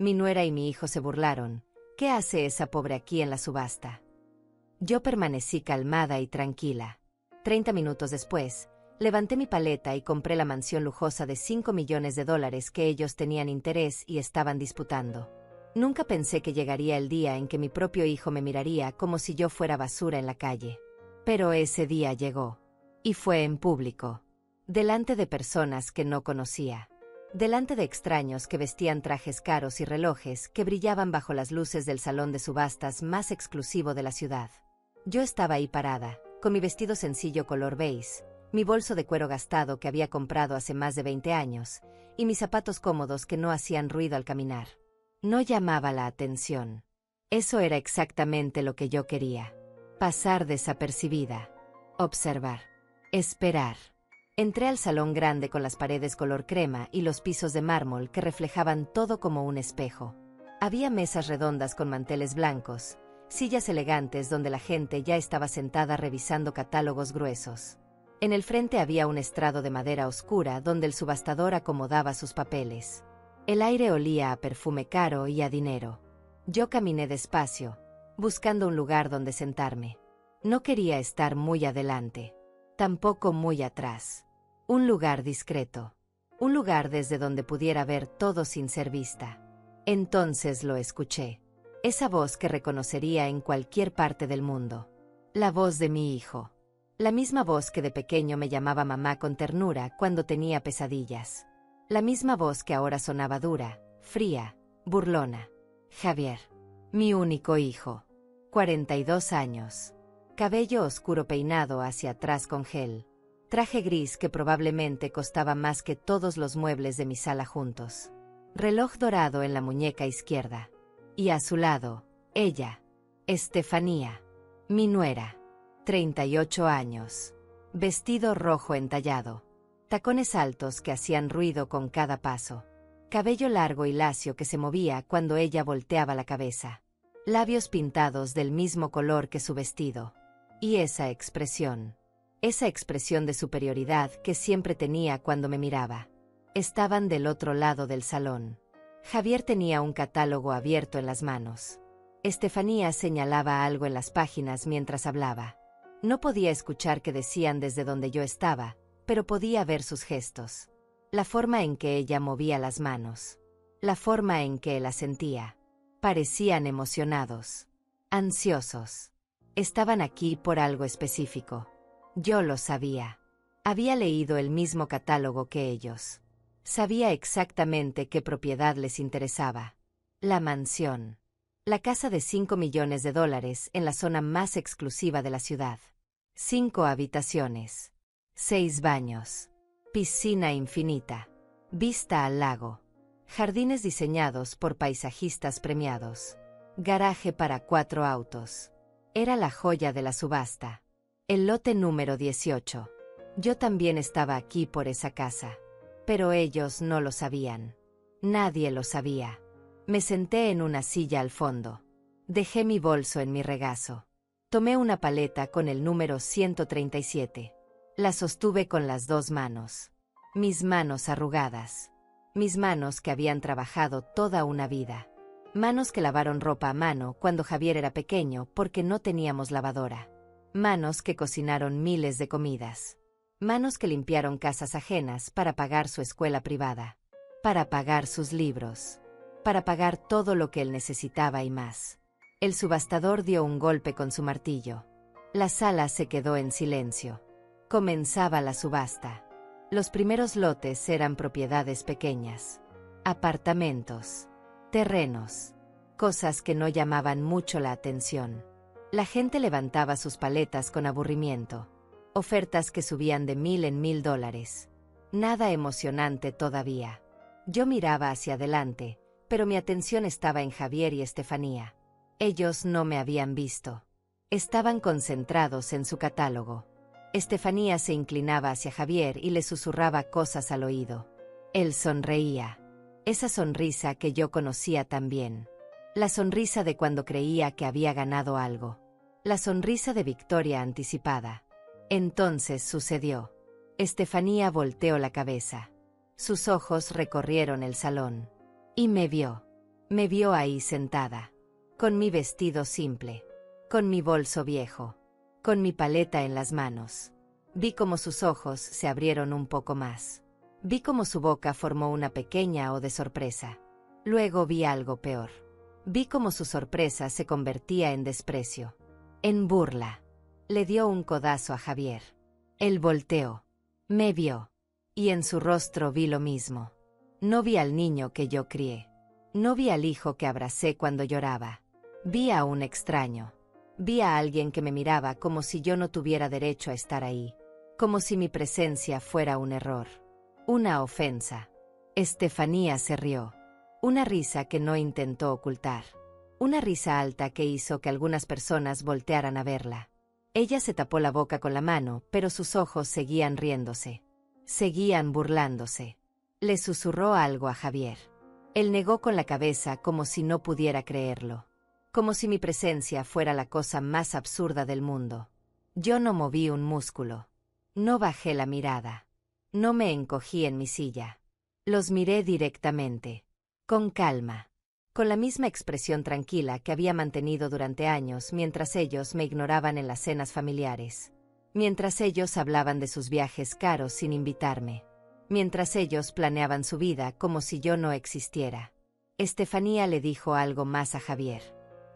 Mi nuera y mi hijo se burlaron. ¿Qué hace esa pobre aquí en la subasta? Yo permanecí calmada y tranquila. 30 minutos después, levanté mi paleta y compré la mansión lujosa de $5 millones que ellos tenían interés y estaban disputando. Nunca pensé que llegaría el día en que mi propio hijo me miraría como si yo fuera basura en la calle. Pero ese día llegó. Y fue en público. Delante de personas que no conocía. Delante de extraños que vestían trajes caros y relojes que brillaban bajo las luces del salón de subastas más exclusivo de la ciudad. Yo estaba ahí parada, con mi vestido sencillo color beige, mi bolso de cuero gastado que había comprado hace más de 20 años, y mis zapatos cómodos que no hacían ruido al caminar. No llamaba la atención. Eso era exactamente lo que yo quería. Pasar desapercibida. Observar. Esperar. Entré al salón grande con las paredes color crema y los pisos de mármol que reflejaban todo como un espejo. Había mesas redondas con manteles blancos, sillas elegantes donde la gente ya estaba sentada revisando catálogos gruesos. En el frente había un estrado de madera oscura donde el subastador acomodaba sus papeles. El aire olía a perfume caro y a dinero. Yo caminé despacio, buscando un lugar donde sentarme. No quería estar muy adelante, tampoco muy atrás. Un lugar discreto. Un lugar desde donde pudiera ver todo sin ser vista. Entonces lo escuché. Esa voz que reconocería en cualquier parte del mundo. La voz de mi hijo. La misma voz que de pequeño me llamaba mamá con ternura cuando tenía pesadillas. La misma voz que ahora sonaba dura, fría, burlona. Javier. Mi único hijo. 42 años. Cabello oscuro peinado hacia atrás con gel. Traje gris que probablemente costaba más que todos los muebles de mi sala juntos. Reloj dorado en la muñeca izquierda. Y a su lado, ella. Estefanía. Mi nuera. 38 años. Vestido rojo entallado. Tacones altos que hacían ruido con cada paso. Cabello largo y lacio que se movía cuando ella volteaba la cabeza. Labios pintados del mismo color que su vestido. Y esa expresión de superioridad que siempre tenía cuando me miraba. Estaban del otro lado del salón. Javier tenía un catálogo abierto en las manos. Estefanía señalaba algo en las páginas mientras hablaba. No podía escuchar qué decían desde donde yo estaba, pero podía ver sus gestos. La forma en que ella movía las manos. La forma en que la sentía. Parecían emocionados. Ansiosos. Estaban aquí por algo específico. Yo lo sabía. Había leído el mismo catálogo que ellos. Sabía exactamente qué propiedad les interesaba. La mansión. La casa de $5 millones en la zona más exclusiva de la ciudad. 5 habitaciones. 6 baños. Piscina infinita. Vista al lago. Jardines diseñados por paisajistas premiados. Garaje para 4 autos. Era la joya de la subasta. El lote número 18. Yo también estaba aquí por esa casa. Pero ellos no lo sabían. Nadie lo sabía. Me senté en una silla al fondo. Dejé mi bolso en mi regazo. Tomé una paleta con el número 137. La sostuve con las 2 manos. Mis manos arrugadas. Mis manos que habían trabajado toda una vida. Manos que lavaron ropa a mano cuando Javier era pequeño porque no teníamos lavadora. Manos que cocinaron miles de comidas. Manos que limpiaron casas ajenas para pagar su escuela privada. Para pagar sus libros. Para pagar todo lo que él necesitaba y más. El subastador dio un golpe con su martillo. La sala se quedó en silencio. Comenzaba la subasta. Los primeros lotes eran propiedades pequeñas. Apartamentos. Terrenos. Cosas que no llamaban mucho la atención. La gente levantaba sus paletas con aburrimiento. Ofertas que subían de $1000 en $1000. Nada emocionante todavía. Yo miraba hacia adelante, pero mi atención estaba en Javier y Estefanía. Ellos no me habían visto. Estaban concentrados en su catálogo. Estefanía se inclinaba hacia Javier y le susurraba cosas al oído. Él sonreía. Esa sonrisa que yo conocía tan bien. La sonrisa de cuando creía que había ganado algo. La sonrisa de victoria anticipada. Entonces sucedió. Estefanía volteó la cabeza. Sus ojos recorrieron el salón. Y me vio. Me vio ahí sentada, con mi vestido simple, con mi bolso viejo, con mi paleta en las manos. Vi cómo sus ojos se abrieron un poco más. Vi cómo su boca formó una pequeña O de sorpresa. Luego vi algo peor. Vi cómo su sorpresa se convertía en desprecio, en burla. Le dio un codazo a Javier. Él volteó. Me vio. Y en su rostro vi lo mismo. No vi al niño que yo crié. No vi al hijo que abracé cuando lloraba. Vi a un extraño. Vi a alguien que me miraba como si yo no tuviera derecho a estar ahí. Como si mi presencia fuera un error. Una ofensa. Estefanía se rió. Una risa que no intentó ocultar. Una risa alta que hizo que algunas personas voltearan a verla. Ella se tapó la boca con la mano, pero sus ojos seguían riéndose. Seguían burlándose. Le susurró algo a Javier. Él negó con la cabeza como si no pudiera creerlo. Como si mi presencia fuera la cosa más absurda del mundo. Yo no moví un músculo. No bajé la mirada. No me encogí en mi silla. Los miré directamente. Con calma. Con la misma expresión tranquila que había mantenido durante años mientras ellos me ignoraban en las cenas familiares. Mientras ellos hablaban de sus viajes caros sin invitarme. Mientras ellos planeaban su vida como si yo no existiera. Estefanía le dijo algo más a Javier.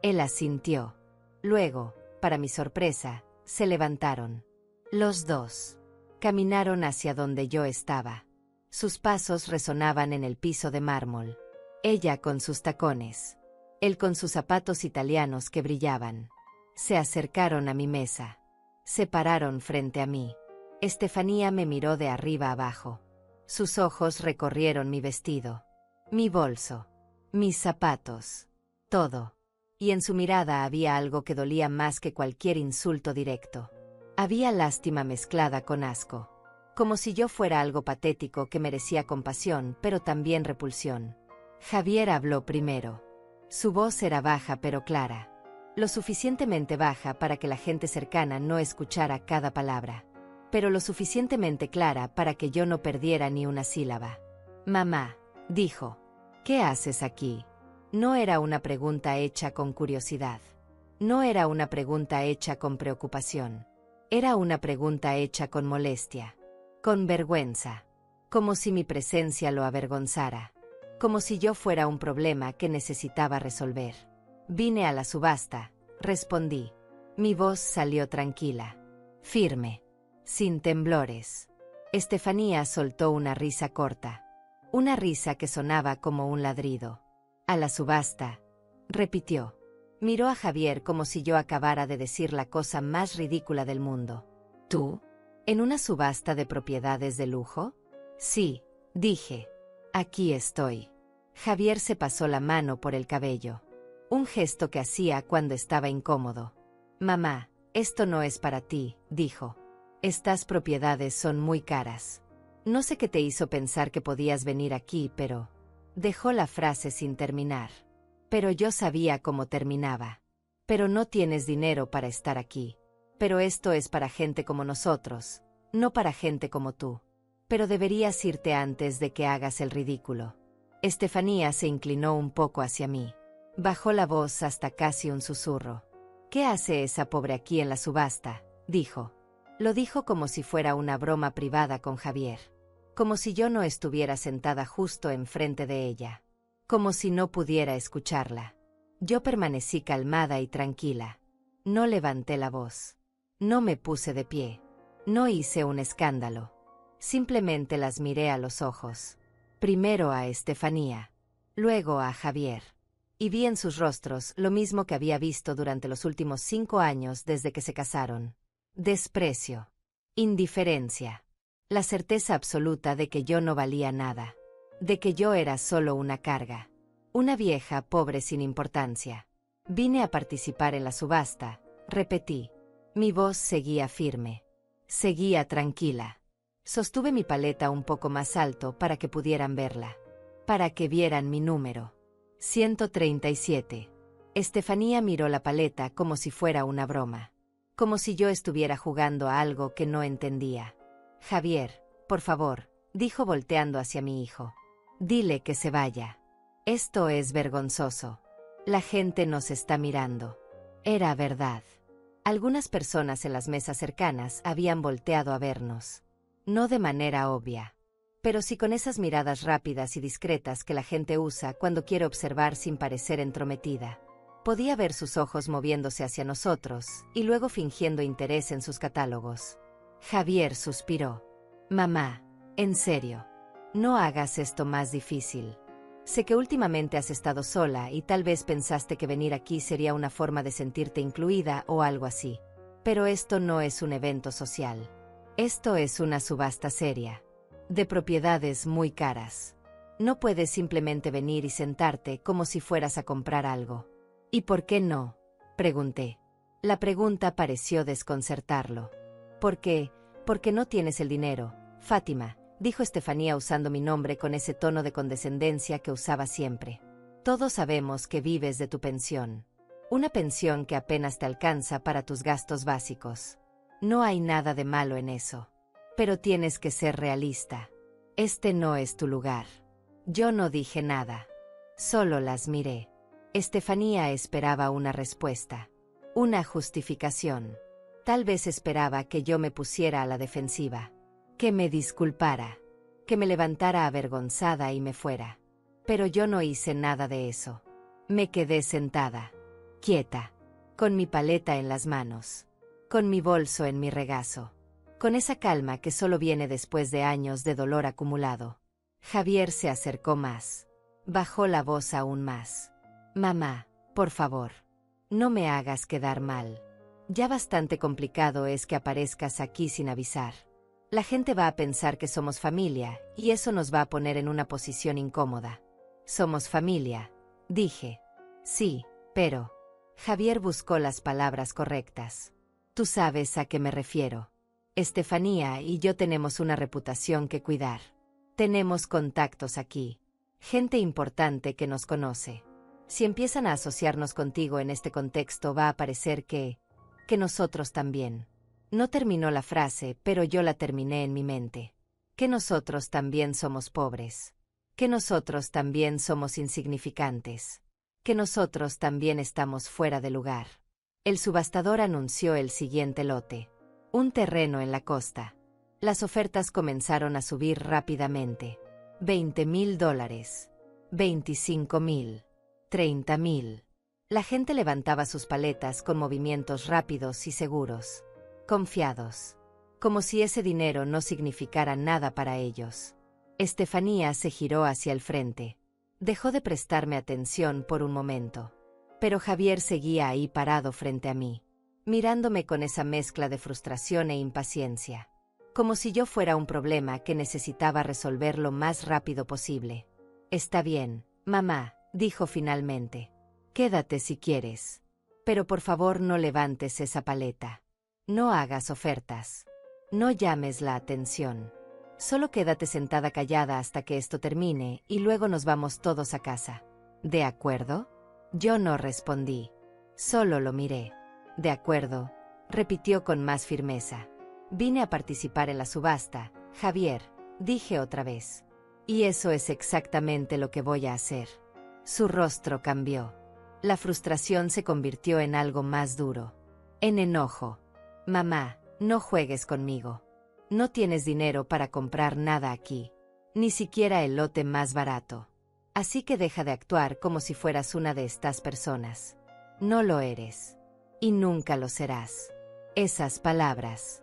Él asintió. Luego, para mi sorpresa, se levantaron. Los dos. Caminaron hacia donde yo estaba. Sus pasos resonaban en el piso de mármol. Ella con sus tacones. Él con sus zapatos italianos que brillaban. Se acercaron a mi mesa. Se pararon frente a mí. Estefanía me miró de arriba abajo. Sus ojos recorrieron mi vestido, mi bolso, mis zapatos, todo. Y en su mirada había algo que dolía más que cualquier insulto directo. Había lástima mezclada con asco. Como si yo fuera algo patético que merecía compasión, pero también repulsión. Javier habló primero. Su voz era baja pero clara. Lo suficientemente baja para que la gente cercana no escuchara cada palabra. Pero lo suficientemente clara para que yo no perdiera ni una sílaba. Mamá, dijo. ¿Qué haces aquí? No era una pregunta hecha con curiosidad. No era una pregunta hecha con preocupación. Era una pregunta hecha con molestia. Con vergüenza. Como si mi presencia lo avergonzara. Como si yo fuera un problema que necesitaba resolver. Vine a la subasta, respondí. Mi voz salió tranquila. Firme. Sin temblores. Estefanía soltó una risa corta. Una risa que sonaba como un ladrido. A la subasta, repitió. Miró a Javier como si yo acabara de decir la cosa más ridícula del mundo. ¿Tú? ¿En una subasta de propiedades de lujo? Sí, dije. Aquí estoy. Javier se pasó la mano por el cabello. Un gesto que hacía cuando estaba incómodo. Mamá, esto no es para ti, dijo. Estas propiedades son muy caras. No sé qué te hizo pensar que podías venir aquí, pero... Dejó la frase sin terminar. Pero yo sabía cómo terminaba. Pero no tienes dinero para estar aquí. Pero esto es para gente como nosotros, no para gente como tú. Pero deberías irte antes de que hagas el ridículo. Estefanía se inclinó un poco hacia mí. Bajó la voz hasta casi un susurro. ¿Qué hace esa pobre aquí en la subasta?, dijo. Lo dijo como si fuera una broma privada con Javier. Como si yo no estuviera sentada justo enfrente de ella. Como si no pudiera escucharla. Yo permanecí calmada y tranquila. No levanté la voz. No me puse de pie. No hice un escándalo. Simplemente las miré a los ojos. Primero a Estefanía. Luego a Javier. Y vi en sus rostros lo mismo que había visto durante los últimos 5 años desde que se casaron. Desprecio. Indiferencia. La certeza absoluta de que yo no valía nada. De que yo era solo una carga. Una vieja pobre sin importancia. Vine a participar en la subasta, repetí. Mi voz seguía firme. Seguía tranquila. Sostuve mi paleta un poco más alto para que pudieran verla. Para que vieran mi número. 137. Estefanía miró la paleta como si fuera una broma. Como si yo estuviera jugando a algo que no entendía. Javier, por favor, dijo volteando hacia mi hijo. Dile que se vaya. Esto es vergonzoso. La gente nos está mirando. Era verdad. Algunas personas en las mesas cercanas habían volteado a vernos. No de manera obvia, pero sí con esas miradas rápidas y discretas que la gente usa cuando quiere observar sin parecer entrometida. Podía ver sus ojos moviéndose hacia nosotros y luego fingiendo interés en sus catálogos. Javier suspiró. Mamá, en serio, no hagas esto más difícil. Sé que últimamente has estado sola y tal vez pensaste que venir aquí sería una forma de sentirte incluida o algo así. Pero esto no es un evento social. Esto es una subasta seria, de propiedades muy caras. No puedes simplemente venir y sentarte como si fueras a comprar algo. ¿Y por qué no?, pregunté. La pregunta pareció desconcertarlo. ¿Por qué? Porque no tienes el dinero, Fátima, dijo Estefanía usando mi nombre con ese tono de condescendencia que usaba siempre. Todos sabemos que vives de tu pensión. Una pensión que apenas te alcanza para tus gastos básicos. No hay nada de malo en eso. Pero tienes que ser realista. Este no es tu lugar. Yo no dije nada. Solo las miré. Estefanía esperaba una respuesta. Una justificación. Tal vez esperaba que yo me pusiera a la defensiva. Que me disculpara. Que me levantara avergonzada y me fuera. Pero yo no hice nada de eso. Me quedé sentada. Quieta. Con mi paleta en las manos. Con mi bolso en mi regazo. Con esa calma que solo viene después de años de dolor acumulado. Javier se acercó más. Bajó la voz aún más. Mamá, por favor. No me hagas quedar mal. Ya bastante complicado es que aparezcas aquí sin avisar. La gente va a pensar que somos familia, y eso nos va a poner en una posición incómoda. Somos familia, dije. Sí, pero... Javier buscó las palabras correctas. Tú sabes a qué me refiero. Estefanía y yo tenemos una reputación que cuidar. Tenemos contactos aquí. Gente importante que nos conoce. Si empiezan a asociarnos contigo en este contexto va a parecer que nosotros también. No terminó la frase, pero yo la terminé en mi mente. Que nosotros también somos pobres. Que nosotros también somos insignificantes. Que nosotros también estamos fuera de lugar. El subastador anunció el siguiente lote. Un terreno en la costa. Las ofertas comenzaron a subir rápidamente. $20,000. 25,000. 30,000. La gente levantaba sus paletas con movimientos rápidos y seguros. Confiados. Como si ese dinero no significara nada para ellos. Estefanía se giró hacia el frente. Dejó de prestarme atención por un momento. Pero Javier seguía ahí parado frente a mí, mirándome con esa mezcla de frustración e impaciencia. Como si yo fuera un problema que necesitaba resolver lo más rápido posible. Está bien, mamá, dijo finalmente. Quédate si quieres. Pero por favor no levantes esa paleta. No hagas ofertas. No llames la atención. Solo quédate sentada callada hasta que esto termine y luego nos vamos todos a casa. ¿De acuerdo? Yo no respondí. Solo lo miré. De acuerdo, repitió con más firmeza. Vine a participar en la subasta, Javier, dije otra vez. Y eso es exactamente lo que voy a hacer. Su rostro cambió. La frustración se convirtió en algo más duro. En enojo. Mamá, no juegues conmigo. No tienes dinero para comprar nada aquí. Ni siquiera el lote más barato. Así que deja de actuar como si fueras una de estas personas. No lo eres. Y nunca lo serás. Esas palabras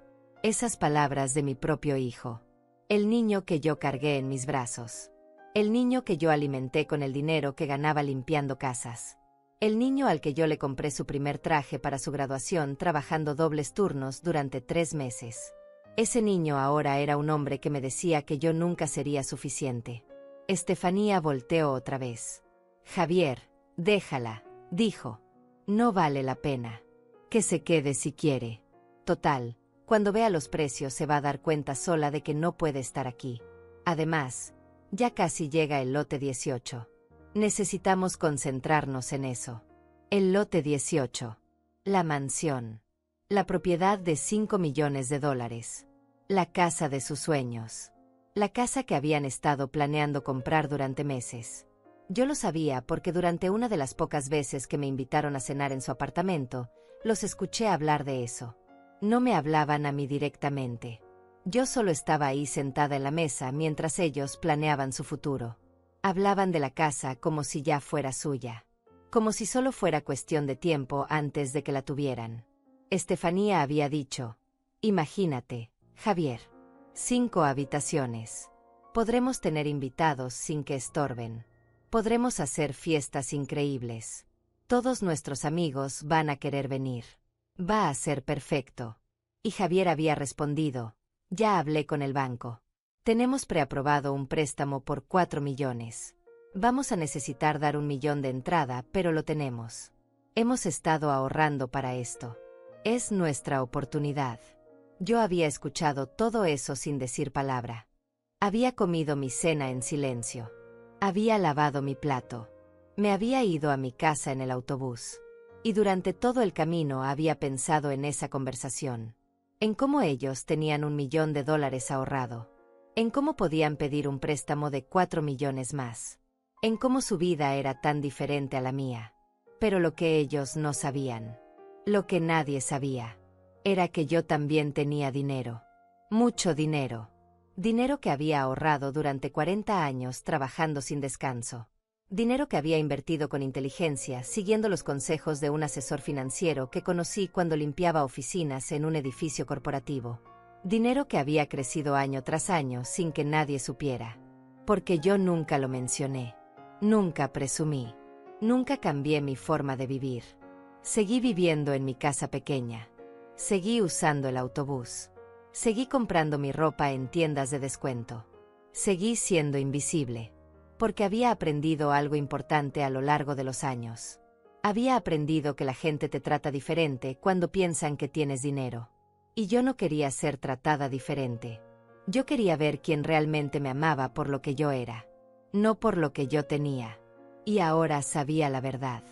de mi propio hijo. El niño que yo cargué en mis brazos. El niño que yo alimenté con el dinero que ganaba limpiando casas. El niño al que yo le compré su primer traje para su graduación trabajando dobles turnos durante 3 meses. Ese niño ahora era un hombre que me decía que yo nunca sería suficiente. Estefanía volteó otra vez. Javier, déjala, dijo. No vale la pena. Que se quede si quiere. Total, cuando vea los precios se va a dar cuenta sola de que no puede estar aquí. Además, ya casi llega el lote 18. Necesitamos concentrarnos en eso. El lote 18. La mansión. La propiedad de $5 millones. La casa de sus sueños. La casa que habían estado planeando comprar durante meses. Yo lo sabía porque durante una de las pocas veces que me invitaron a cenar en su apartamento, los escuché hablar de eso. No me hablaban a mí directamente. Yo solo estaba ahí sentada en la mesa mientras ellos planeaban su futuro. Hablaban de la casa como si ya fuera suya. Como si solo fuera cuestión de tiempo antes de que la tuvieran. Estefanía había dicho: imagínate, Javier. 5 habitaciones. Podremos tener invitados sin que estorben. Podremos hacer fiestas increíbles. Todos nuestros amigos van a querer venir. Va a ser perfecto. Y Javier había respondido: ya hablé con el banco. Tenemos preaprobado un préstamo por 4 millones. Vamos a necesitar dar 1 millón de entrada, pero lo tenemos. Hemos estado ahorrando para esto. Es nuestra oportunidad. Yo había escuchado todo eso sin decir palabra. Había comido mi cena en silencio. Había lavado mi plato. Me había ido a mi casa en el autobús. Y durante todo el camino había pensado en esa conversación. En cómo ellos tenían $1 millón ahorrado. En cómo podían pedir un préstamo de 4 millones más. En cómo su vida era tan diferente a la mía. Pero lo que ellos no sabían, lo que nadie sabía, era que yo también tenía dinero. Mucho dinero. Dinero que había ahorrado durante 40 años trabajando sin descanso. Dinero que había invertido con inteligencia, siguiendo los consejos de un asesor financiero que conocí cuando limpiaba oficinas en un edificio corporativo. Dinero que había crecido año tras año sin que nadie supiera. Porque yo nunca lo mencioné. Nunca presumí. Nunca cambié mi forma de vivir. Seguí viviendo en mi casa pequeña. Seguí usando el autobús. Seguí comprando mi ropa en tiendas de descuento. Seguí siendo invisible. Porque había aprendido algo importante a lo largo de los años. Había aprendido que la gente te trata diferente cuando piensan que tienes dinero. Y yo no quería ser tratada diferente. Yo quería ver quién realmente me amaba por lo que yo era. No por lo que yo tenía. Y ahora sabía la verdad.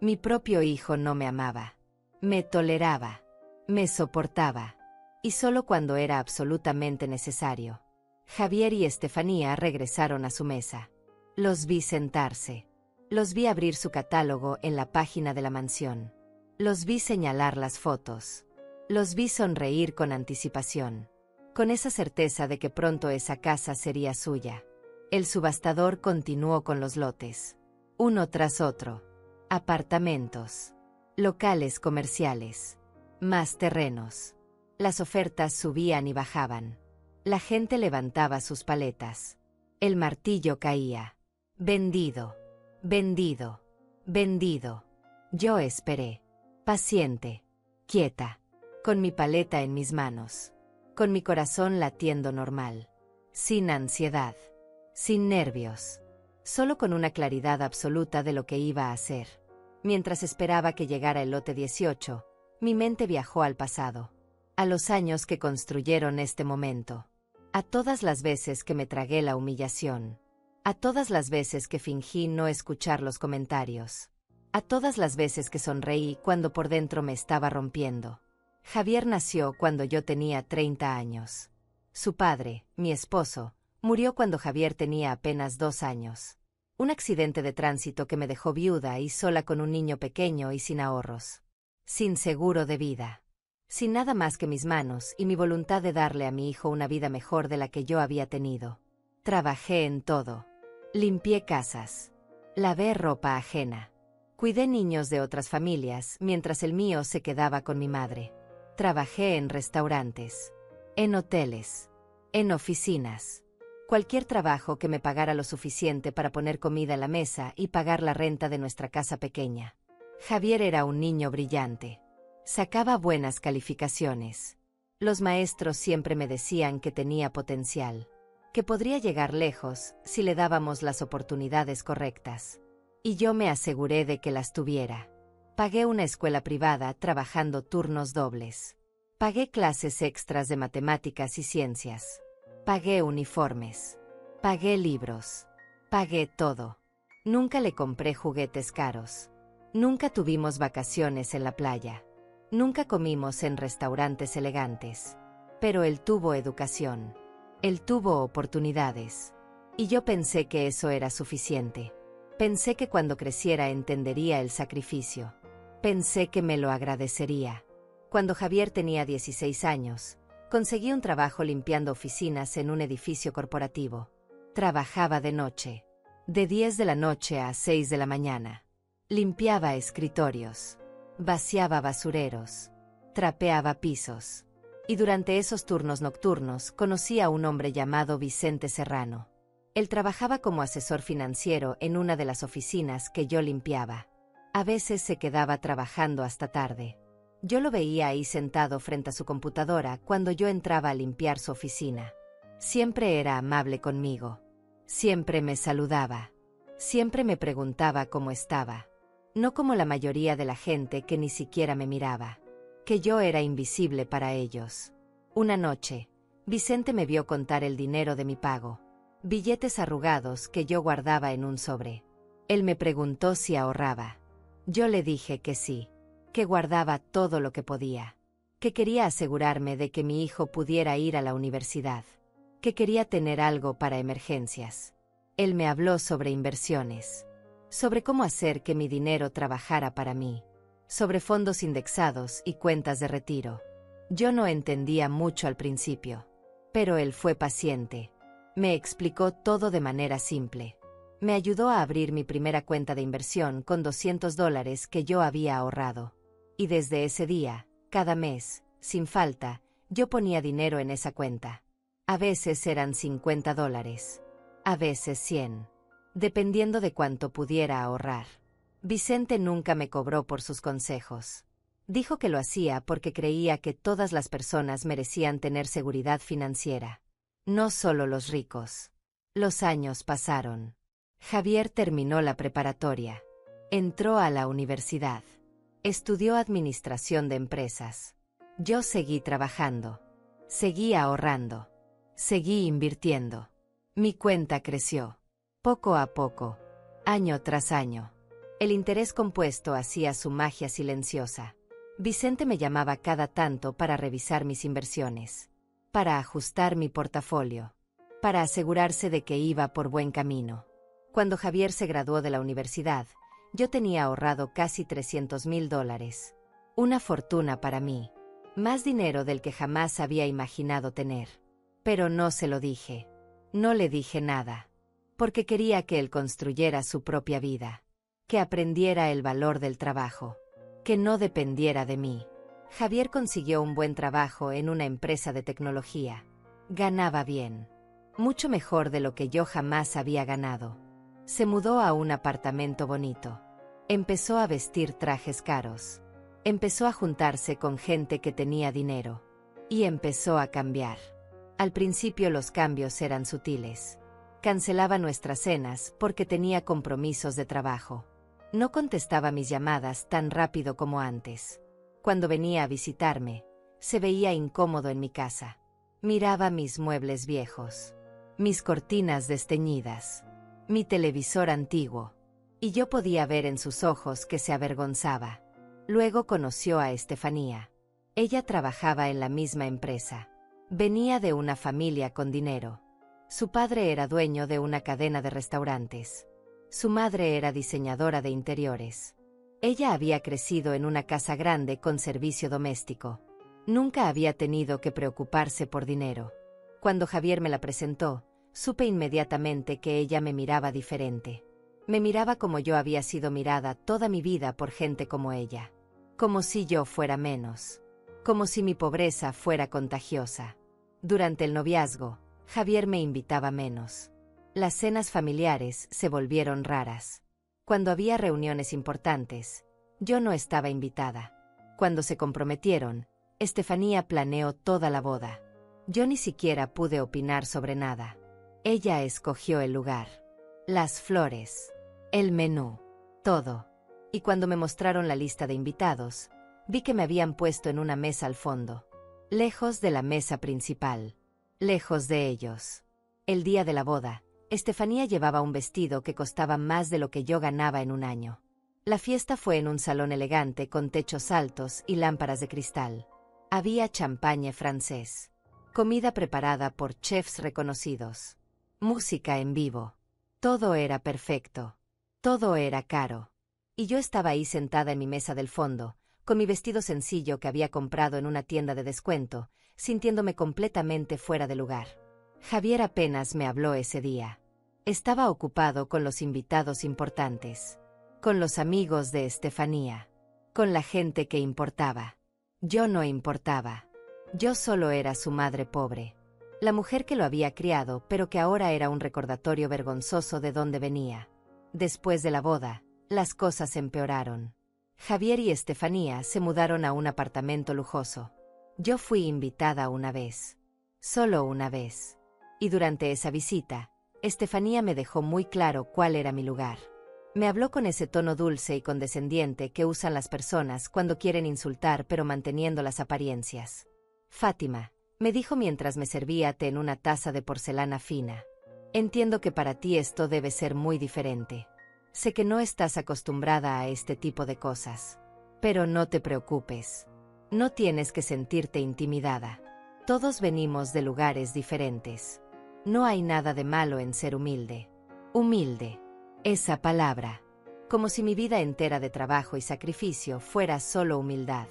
Mi propio hijo no me amaba. Me toleraba. Me soportaba. Y solo cuando era absolutamente necesario. Javier y Estefanía regresaron a su mesa. Los vi sentarse. Los vi abrir su catálogo en la página de la mansión. Los vi señalar las fotos. Los vi sonreír con anticipación. Con esa certeza de que pronto esa casa sería suya. El subastador continuó con los lotes. Uno tras otro. Apartamentos. Locales comerciales. Más terrenos. Las ofertas subían y bajaban. La gente levantaba sus paletas. El martillo caía. Vendido. Vendido. Vendido. Yo esperé. Paciente. Quieta. Con mi paleta en mis manos. Con mi corazón latiendo normal. Sin ansiedad. Sin nervios. Solo con una claridad absoluta de lo que iba a hacer. Mientras esperaba que llegara el lote 18, mi mente viajó al pasado. A los años que construyeron este momento. A todas las veces que me tragué la humillación. A todas las veces que fingí no escuchar los comentarios. A todas las veces que sonreí cuando por dentro me estaba rompiendo. Javier nació cuando yo tenía 30 años. Su padre, mi esposo, murió cuando Javier tenía apenas 2 años. Un accidente de tránsito que me dejó viuda y sola con un niño pequeño y sin ahorros. Sin seguro de vida. Sin nada más que mis manos y mi voluntad de darle a mi hijo una vida mejor de la que yo había tenido. Trabajé en todo. Limpié casas. Lavé ropa ajena. Cuidé niños de otras familias mientras el mío se quedaba con mi madre. Trabajé en restaurantes. En hoteles. En oficinas. Cualquier trabajo que me pagara lo suficiente para poner comida en la mesa y pagar la renta de nuestra casa pequeña. Javier era un niño brillante. Sacaba buenas calificaciones. Los maestros siempre me decían que tenía potencial. Que podría llegar lejos si le dábamos las oportunidades correctas. Y yo me aseguré de que las tuviera. Pagué una escuela privada trabajando turnos dobles. Pagué clases extras de matemáticas y ciencias. Pagué uniformes. Pagué libros. Pagué todo. Nunca le compré juguetes caros. Nunca tuvimos vacaciones en la playa. Nunca comimos en restaurantes elegantes. Pero él tuvo educación. Él tuvo oportunidades. Y yo pensé que eso era suficiente. Pensé que cuando creciera entendería el sacrificio. Pensé que me lo agradecería. Cuando Javier tenía 16 años, conseguí un trabajo limpiando oficinas en un edificio corporativo. Trabajaba de noche, de 10 de la noche a 6 de la mañana. Limpiaba escritorios, vaciaba basureros, trapeaba pisos. Y durante esos turnos nocturnos conocí a un hombre llamado Vicente Serrano. Él trabajaba como asesor financiero en una de las oficinas que yo limpiaba. A veces se quedaba trabajando hasta tarde. Yo lo veía ahí sentado frente a su computadora cuando yo entraba a limpiar su oficina. Siempre era amable conmigo. Siempre me saludaba. Siempre me preguntaba cómo estaba. No como la mayoría de la gente que ni siquiera me miraba. Que yo era invisible para ellos. Una noche, Vicente me vio contar el dinero de mi pago. Billetes arrugados que yo guardaba en un sobre. Él me preguntó si ahorraba. Yo le dije que sí, que guardaba todo lo que podía, que quería asegurarme de que mi hijo pudiera ir a la universidad, que quería tener algo para emergencias. Él me habló sobre inversiones, sobre cómo hacer que mi dinero trabajara para mí, sobre fondos indexados y cuentas de retiro. Yo no entendía mucho al principio, pero él fue paciente. Me explicó todo de manera simple. Me ayudó a abrir mi primera cuenta de inversión con $200 que yo había ahorrado. Y desde ese día, cada mes, sin falta, yo ponía dinero en esa cuenta. A veces eran $50, a veces 100, dependiendo de cuánto pudiera ahorrar. Vicente nunca me cobró por sus consejos. Dijo que lo hacía porque creía que todas las personas merecían tener seguridad financiera. No solo los ricos. Los años pasaron. Javier terminó la preparatoria. Entró a la universidad. Estudió administración de empresas. Yo seguí trabajando. Seguí ahorrando. Seguí invirtiendo. Mi cuenta creció. Poco a poco. Año tras año. El interés compuesto hacía su magia silenciosa. Vicente me llamaba cada tanto para revisar mis inversiones, para ajustar mi portafolio, para asegurarse de que iba por buen camino. Cuando Javier se graduó de la universidad, yo tenía ahorrado casi $300,000. Una fortuna para mí. Más dinero del que jamás había imaginado tener. Pero no se lo dije. No le dije nada. Porque quería que él construyera su propia vida. Que aprendiera el valor del trabajo. Que no dependiera de mí. Javier consiguió un buen trabajo en una empresa de tecnología. Ganaba bien. Mucho mejor de lo que yo jamás había ganado. Se mudó a un apartamento bonito. Empezó a vestir trajes caros. Empezó a juntarse con gente que tenía dinero. Y empezó a cambiar. Al principio los cambios eran sutiles. Cancelaba nuestras cenas porque tenía compromisos de trabajo. No contestaba mis llamadas tan rápido como antes. Cuando venía a visitarme, se veía incómodo en mi casa. Miraba mis muebles viejos, mis cortinas desteñidas, mi televisor antiguo, y yo podía ver en sus ojos que se avergonzaba. Luego conoció a Estefanía. Ella trabajaba en la misma empresa. Venía de una familia con dinero. Su padre era dueño de una cadena de restaurantes. Su madre era diseñadora de interiores. Ella había crecido en una casa grande con servicio doméstico. Nunca había tenido que preocuparse por dinero. Cuando Javier me la presentó, supe inmediatamente que ella me miraba diferente. Me miraba como yo había sido mirada toda mi vida por gente como ella. Como si yo fuera menos. Como si mi pobreza fuera contagiosa. Durante el noviazgo, Javier me invitaba menos. Las cenas familiares se volvieron raras. Cuando había reuniones importantes, yo no estaba invitada. Cuando se comprometieron, Estefanía planeó toda la boda. Yo ni siquiera pude opinar sobre nada. Ella escogió el lugar, las flores, el menú, todo. Y cuando me mostraron la lista de invitados, vi que me habían puesto en una mesa al fondo, lejos de la mesa principal, lejos de ellos. El día de la boda, Estefanía llevaba un vestido que costaba más de lo que yo ganaba en un año. La fiesta fue en un salón elegante con techos altos y lámparas de cristal. Había champagne francés. Comida preparada por chefs reconocidos. Música en vivo. Todo era perfecto. Todo era caro. Y yo estaba ahí sentada en mi mesa del fondo, con mi vestido sencillo que había comprado en una tienda de descuento, sintiéndome completamente fuera de lugar. Javier apenas me habló ese día. Estaba ocupado con los invitados importantes, con los amigos de Estefanía, con la gente que importaba. Yo no importaba. Yo solo era su madre pobre, la mujer que lo había criado, pero que ahora era un recordatorio vergonzoso de dónde venía. Después de la boda, las cosas empeoraron. Javier y Estefanía se mudaron a un apartamento lujoso. Yo fui invitada una vez. Solo una vez. Y durante esa visita, Estefanía me dejó muy claro cuál era mi lugar. Me habló con ese tono dulce y condescendiente que usan las personas cuando quieren insultar pero manteniendo las apariencias. Fátima, me dijo mientras me servía té en una taza de porcelana fina. Entiendo que para ti esto debe ser muy diferente. Sé que no estás acostumbrada a este tipo de cosas. Pero no te preocupes. No tienes que sentirte intimidada. Todos venimos de lugares diferentes. No hay nada de malo en ser humilde. Humilde. Esa palabra. Como si mi vida entera de trabajo y sacrificio fuera solo humildad.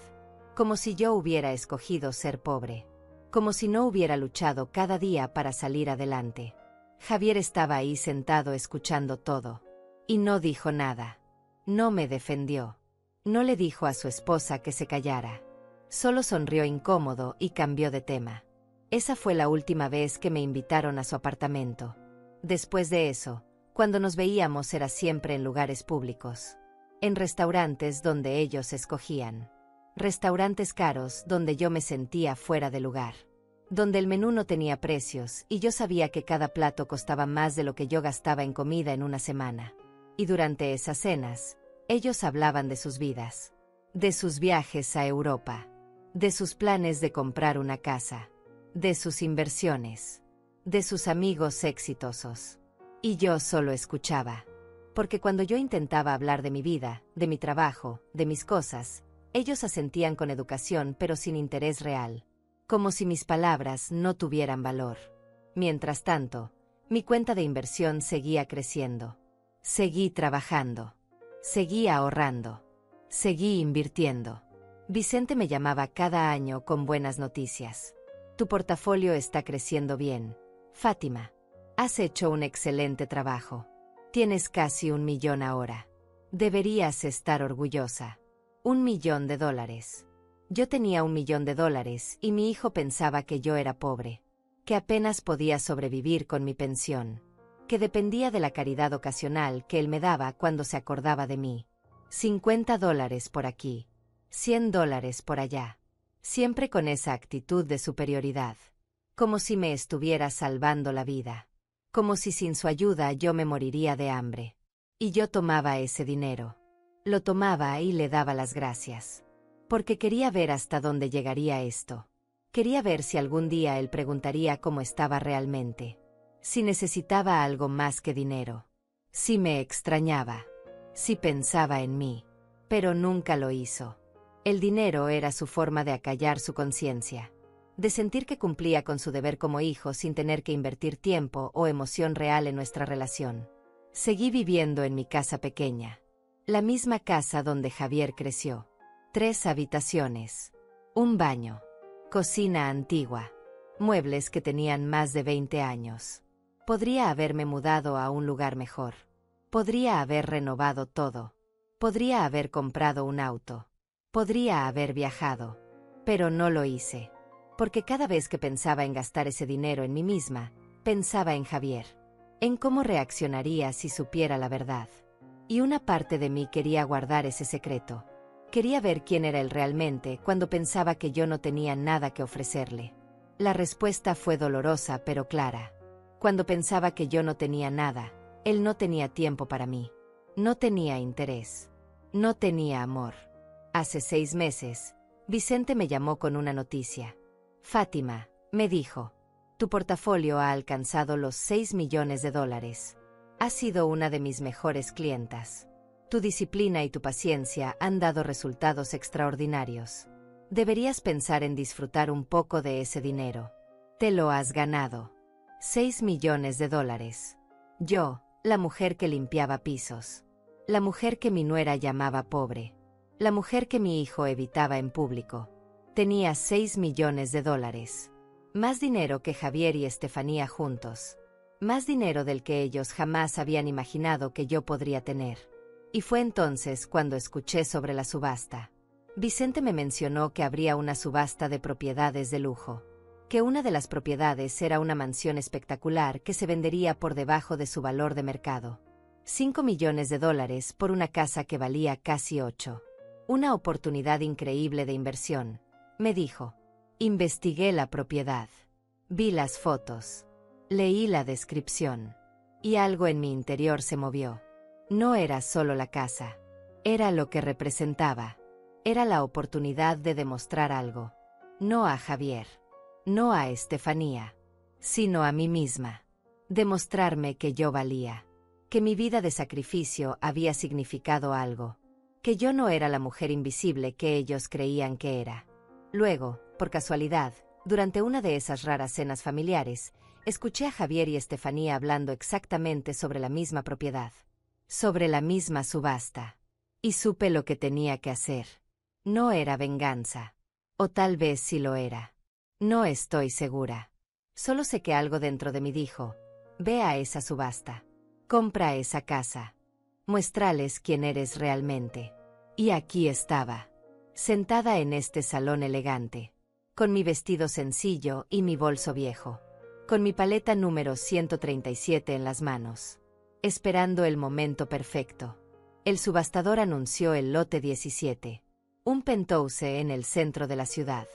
Como si yo hubiera escogido ser pobre. Como si no hubiera luchado cada día para salir adelante. Javier estaba ahí sentado escuchando todo. Y no dijo nada. No me defendió. No le dijo a su esposa que se callara. Solo sonrió incómodo y cambió de tema. Esa fue la última vez que me invitaron a su apartamento. Después de eso, cuando nos veíamos era siempre en lugares públicos. En restaurantes donde ellos escogían. Restaurantes caros donde yo me sentía fuera de lugar. Donde el menú no tenía precios y yo sabía que cada plato costaba más de lo que yo gastaba en comida en una semana. Y durante esas cenas, ellos hablaban de sus vidas. De sus viajes a Europa. De sus planes de comprar una casa. De sus inversiones. De sus amigos exitosos. Y yo solo escuchaba. Porque cuando yo intentaba hablar de mi vida, de mi trabajo, de mis cosas, ellos asentían con educación pero sin interés real. Como si mis palabras no tuvieran valor. Mientras tanto, mi cuenta de inversión seguía creciendo. Seguí trabajando. Seguí ahorrando. Seguí invirtiendo. Vicente me llamaba cada año con buenas noticias. Tu portafolio está creciendo bien. Fátima, has hecho un excelente trabajo. Tienes casi 1 millón ahora. Deberías estar orgullosa. $1.000.000. Yo tenía $1 millón y mi hijo pensaba que yo era pobre, que apenas podía sobrevivir con mi pensión, que dependía de la caridad ocasional que él me daba cuando se acordaba de mí. $50 por aquí, $100 por allá, siempre con esa actitud de superioridad, como si me estuviera salvando la vida, como si sin su ayuda yo me moriría de hambre. Y yo tomaba ese dinero, lo tomaba y le daba las gracias. Porque quería ver hasta dónde llegaría esto. Quería ver si algún día él preguntaría cómo estaba realmente. Si necesitaba algo más que dinero. Si me extrañaba. Si pensaba en mí. Pero nunca lo hizo. El dinero era su forma de acallar su conciencia. De sentir que cumplía con su deber como hijo sin tener que invertir tiempo o emoción real en nuestra relación. Seguí viviendo en mi casa pequeña. La misma casa donde Javier creció. 3 habitaciones, un baño, cocina antigua, muebles que tenían más de 20 años. Podría haberme mudado a un lugar mejor. Podría haber renovado todo. Podría haber comprado un auto. Podría haber viajado. Pero no lo hice. Porque cada vez que pensaba en gastar ese dinero en mí misma, pensaba en Javier. En cómo reaccionaría si supiera la verdad. Y una parte de mí quería guardar ese secreto. Quería ver quién era él realmente cuando pensaba que yo no tenía nada que ofrecerle. La respuesta fue dolorosa pero clara. Cuando pensaba que yo no tenía nada, él no tenía tiempo para mí. No tenía interés. No tenía amor. Hace 6 meses, Vicente me llamó con una noticia. Fátima, me dijo, tu portafolio ha alcanzado los $6 millones. Has sido una de mis mejores clientas. Tu disciplina y tu paciencia han dado resultados extraordinarios. Deberías pensar en disfrutar un poco de ese dinero. Te lo has ganado. $6 millones. Yo, la mujer que limpiaba pisos. La mujer que mi nuera llamaba pobre. La mujer que mi hijo evitaba en público. Tenía 6 millones de dólares. Más dinero que Javier y Estefanía juntos. Más dinero del que ellos jamás habían imaginado que yo podría tener. Y fue entonces cuando escuché sobre la subasta. Vicente me mencionó que habría una subasta de propiedades de lujo. Que una de las propiedades era una mansión espectacular que se vendería por debajo de su valor de mercado. 5 millones de dólares por una casa que valía casi 8. Una oportunidad increíble de inversión, me dijo. Investigué la propiedad. Vi las fotos. Leí la descripción. Y algo en mi interior se movió. No era solo la casa. Era lo que representaba. Era la oportunidad de demostrar algo. No a Javier. No a Estefanía. Sino a mí misma. Demostrarme que yo valía. Que mi vida de sacrificio había significado algo. Que yo no era la mujer invisible que ellos creían que era. Luego, por casualidad, durante una de esas raras cenas familiares, escuché a Javier y Estefanía hablando exactamente sobre la misma propiedad. Sobre la misma subasta. Y supe lo que tenía que hacer. No era venganza. O tal vez sí lo era. No estoy segura. Solo sé que algo dentro de mí dijo, ve a esa subasta. Compra esa casa. Muéstrales quién eres realmente. Y aquí estaba. Sentada en este salón elegante. Con mi vestido sencillo y mi bolso viejo. Con mi paleta número 137 en las manos. Esperando el momento perfecto. El subastador anunció el lote 17. Un penthouse en el centro de la ciudad.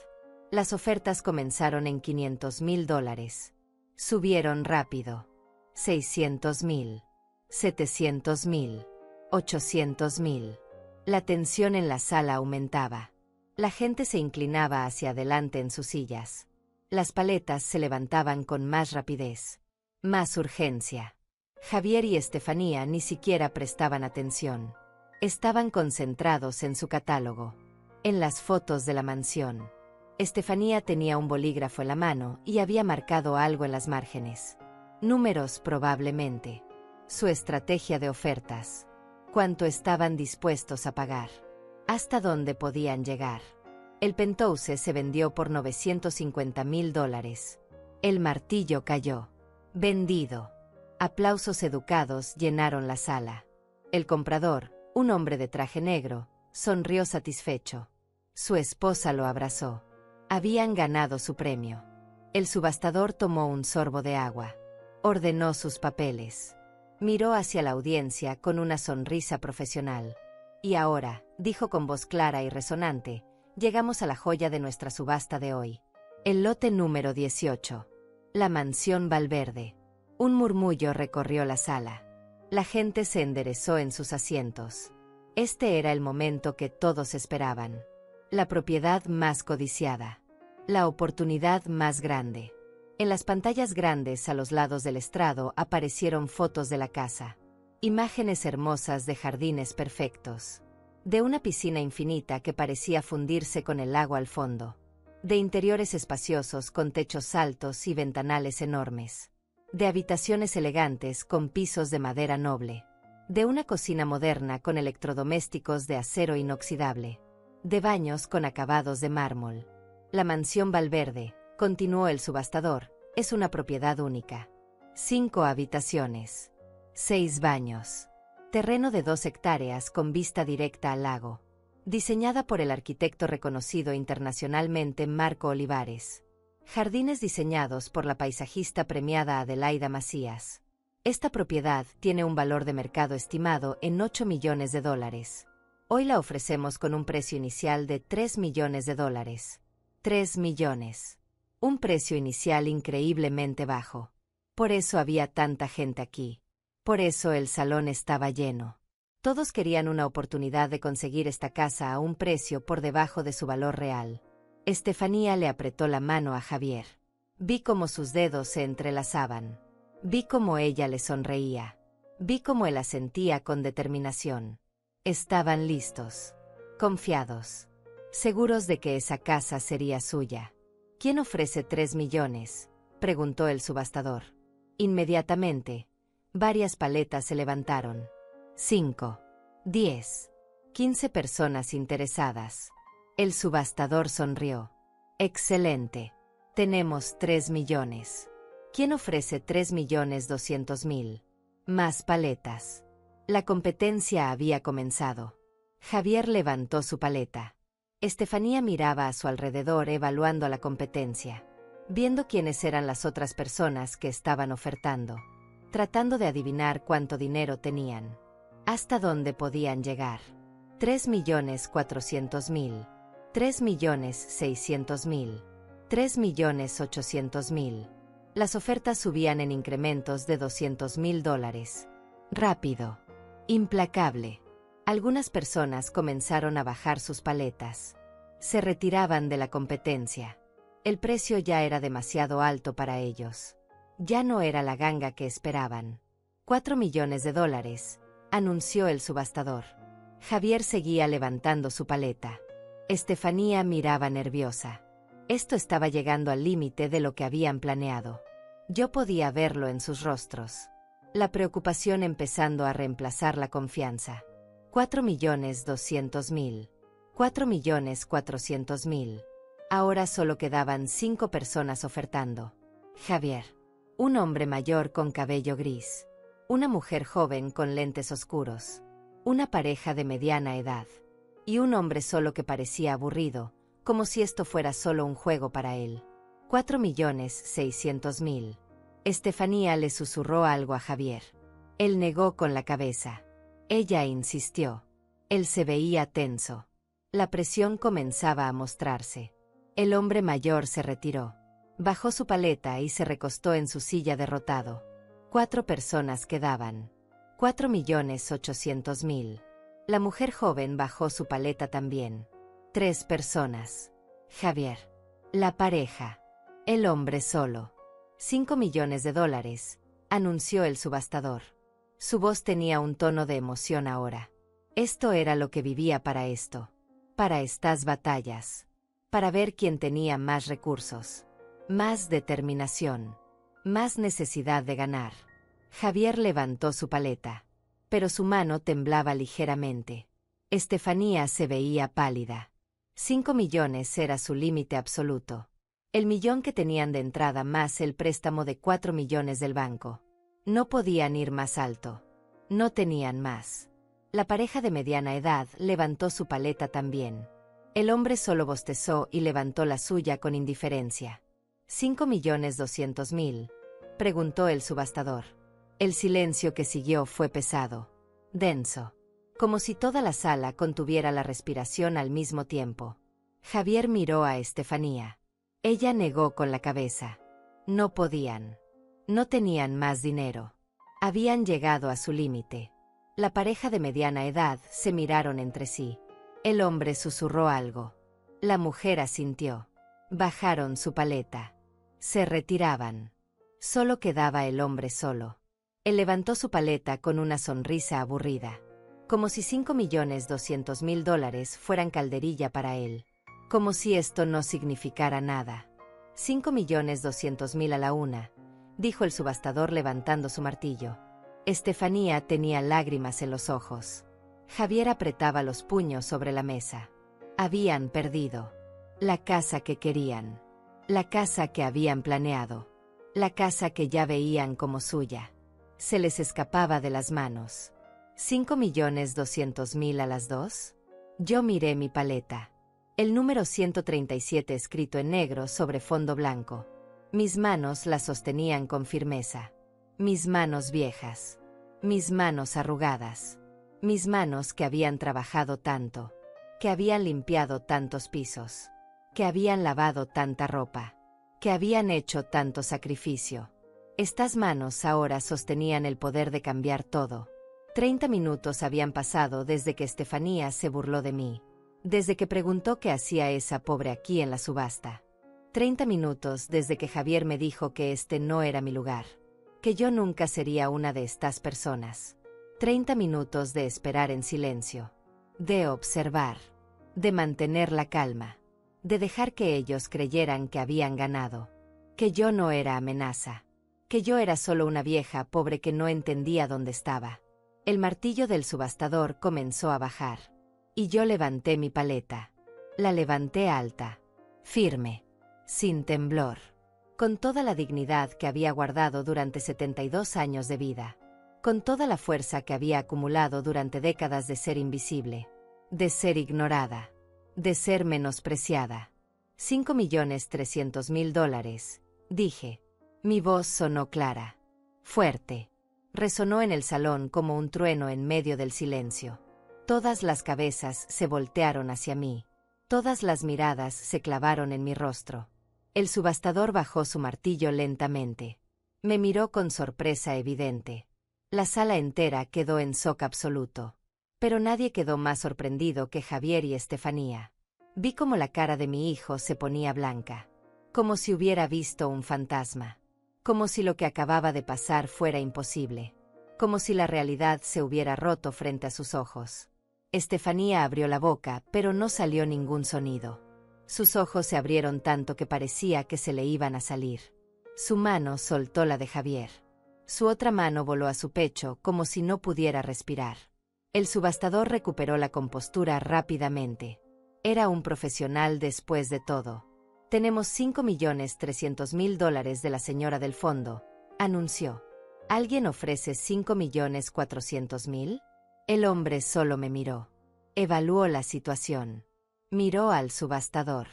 Las ofertas comenzaron en $500,000. Subieron rápido. 600,000. 700,000. 800,000. La tensión en la sala aumentaba. La gente se inclinaba hacia adelante en sus sillas. Las paletas se levantaban con más rapidez. Más urgencia. Javier y Estefanía ni siquiera prestaban atención. Estaban concentrados en su catálogo. En las fotos de la mansión. Estefanía tenía un bolígrafo en la mano y había marcado algo en las márgenes. Números probablemente. Su estrategia de ofertas. Cuánto estaban dispuestos a pagar. Hasta dónde podían llegar. El penthouse se vendió por $950,000. El martillo cayó. Vendido. Aplausos educados llenaron la sala. El comprador, un hombre de traje negro, sonrió satisfecho. Su esposa lo abrazó. Habían ganado su premio. El subastador tomó un sorbo de agua. Ordenó sus papeles. Miró hacia la audiencia con una sonrisa profesional. Y ahora, dijo con voz clara y resonante, llegamos a la joya de nuestra subasta de hoy. El lote número 18. La mansión Valverde. Un murmullo recorrió la sala. La gente se enderezó en sus asientos. Este era el momento que todos esperaban. La propiedad más codiciada. La oportunidad más grande. En las pantallas grandes a los lados del estrado aparecieron fotos de la casa. Imágenes hermosas de jardines perfectos. De una piscina infinita que parecía fundirse con el agua al fondo. De interiores espaciosos con techos altos y ventanales enormes. De habitaciones elegantes con pisos de madera noble. De una cocina moderna con electrodomésticos de acero inoxidable. De baños con acabados de mármol. La mansión Valverde, continuó el subastador, es una propiedad única. 5 habitaciones. 6 baños. Terreno de 2 hectáreas con vista directa al lago. Diseñada por el arquitecto reconocido internacionalmente Marco Olivares. Jardines diseñados por la paisajista premiada Adelaida Macías. Esta propiedad tiene un valor de mercado estimado en $8 millones. Hoy la ofrecemos con un precio inicial de $3 millones. 3 millones. Un precio inicial increíblemente bajo. Por eso había tanta gente aquí. Por eso el salón estaba lleno. Todos querían una oportunidad de conseguir esta casa a un precio por debajo de su valor real. Estefanía le apretó la mano a Javier. Vi cómo sus dedos se entrelazaban. Vi cómo ella le sonreía. Vi cómo él asentía con determinación. Estaban listos. Confiados. Seguros de que esa casa sería suya. ¿Quién ofrece 3 millones? Preguntó el subastador. Inmediatamente, varias paletas se levantaron. 5. 10. 15 personas interesadas. El subastador sonrió. Excelente. Tenemos 3 millones. ¿Quién ofrece 3.200.000? Más paletas. La competencia había comenzado. Javier levantó su paleta. Estefanía miraba a su alrededor evaluando a la competencia, viendo quiénes eran las otras personas que estaban ofertando, tratando de adivinar cuánto dinero tenían, hasta dónde podían llegar. 3.400.000, 3.600.000, 3.800.000. Las ofertas subían en incrementos de $200.000. Rápido. Implacable. Algunas personas comenzaron a bajar sus paletas. Se retiraban de la competencia. El precio ya era demasiado alto para ellos. Ya no era la ganga que esperaban. $4 millones, anunció el subastador. Javier seguía levantando su paleta. Estefanía miraba nerviosa. Esto estaba llegando al límite de lo que habían planeado. Yo podía verlo en sus rostros. La preocupación empezando a reemplazar la confianza. 4.200.000. 4.400.000. Ahora solo quedaban 5 personas ofertando. Javier. Un hombre mayor con cabello gris. Una mujer joven con lentes oscuros. Una pareja de mediana edad. Y un hombre solo que parecía aburrido, como si esto fuera solo un juego para él. 4.600.000. Estefanía le susurró algo a Javier. Él negó con la cabeza. Ella insistió. Él se veía tenso. La presión comenzaba a mostrarse. El hombre mayor se retiró. Bajó su paleta y se recostó en su silla derrotado. 4 personas quedaban. 4.800.000. La mujer joven bajó su paleta también. 3 personas. Javier. La pareja. El hombre solo. $5 millones, anunció el subastador. Su voz tenía un tono de emoción ahora. Esto era lo que vivía para esto. Para estas batallas. Para ver quién tenía más recursos. Más determinación. Más necesidad de ganar. Javier levantó su paleta. Pero su mano temblaba ligeramente. Estefanía se veía pálida. 5 millones era su límite absoluto. El millón que tenían de entrada más el préstamo de 4 millones del banco. No podían ir más alto. No tenían más. La pareja de mediana edad levantó su paleta también. El hombre solo bostezó y levantó la suya con indiferencia. ¿5.200.000? Preguntó el subastador. El silencio que siguió fue pesado. Denso. Como si toda la sala contuviera la respiración al mismo tiempo. Javier miró a Estefanía. Ella negó con la cabeza. No podían. No tenían más dinero. Habían llegado a su límite. La pareja de mediana edad se miraron entre sí. El hombre susurró algo. La mujer asintió. Bajaron su paleta. Se retiraban. Solo quedaba el hombre solo. Él levantó su paleta con una sonrisa aburrida. Como si $5.200.000 fueran calderilla para él. Como si esto no significara nada. 5.200.000 a la una, dijo el subastador levantando su martillo. Estefanía tenía lágrimas en los ojos. Javier apretaba los puños sobre la mesa. Habían perdido. La casa que querían. La casa que habían planeado. La casa que ya veían como suya. Se les escapaba de las manos. ¿5.200.000 a las 2? Yo miré mi paleta. El número 137 escrito en negro sobre fondo blanco. Mis manos la sostenían con firmeza. Mis manos viejas. Mis manos arrugadas. Mis manos que habían trabajado tanto. Que habían limpiado tantos pisos. Que habían lavado tanta ropa. Que habían hecho tanto sacrificio. Estas manos ahora sostenían el poder de cambiar todo. 30 minutos habían pasado desde que Estefanía se burló de mí. Desde que preguntó qué hacía esa pobre aquí en la subasta. 30 minutos desde que Javier me dijo que este no era mi lugar. Que yo nunca sería una de estas personas. 30 minutos de esperar en silencio. De observar. De mantener la calma. De dejar que ellos creyeran que habían ganado. Que yo no era amenaza. Que yo era solo una vieja pobre que no entendía dónde estaba. El martillo del subastador comenzó a bajar. Y yo levanté mi paleta. La levanté alta, firme, sin temblor, con toda la dignidad que había guardado durante 72 años de vida, con toda la fuerza que había acumulado durante décadas de ser invisible, de ser ignorada, de ser menospreciada. $5.300.000, dije. Mi voz sonó clara, fuerte. Resonó en el salón como un trueno en medio del silencio. Todas las cabezas se voltearon hacia mí. Todas las miradas se clavaron en mi rostro. El subastador bajó su martillo lentamente. Me miró con sorpresa evidente. La sala entera quedó en shock absoluto. Pero nadie quedó más sorprendido que Javier y Estefanía. Vi cómo la cara de mi hijo se ponía blanca. Como si hubiera visto un fantasma. Como si lo que acababa de pasar fuera imposible. Como si la realidad se hubiera roto frente a sus ojos. Estefanía abrió la boca, pero no salió ningún sonido. Sus ojos se abrieron tanto que parecía que se le iban a salir. Su mano soltó la de Javier. Su otra mano voló a su pecho como si no pudiera respirar. El subastador recuperó la compostura rápidamente. Era un profesional después de todo. «Tenemos $5.300.000 de la señora del fondo», anunció. «¿Alguien ofrece $5.400.000?» El hombre solo me miró. Evaluó la situación. Miró al subastador.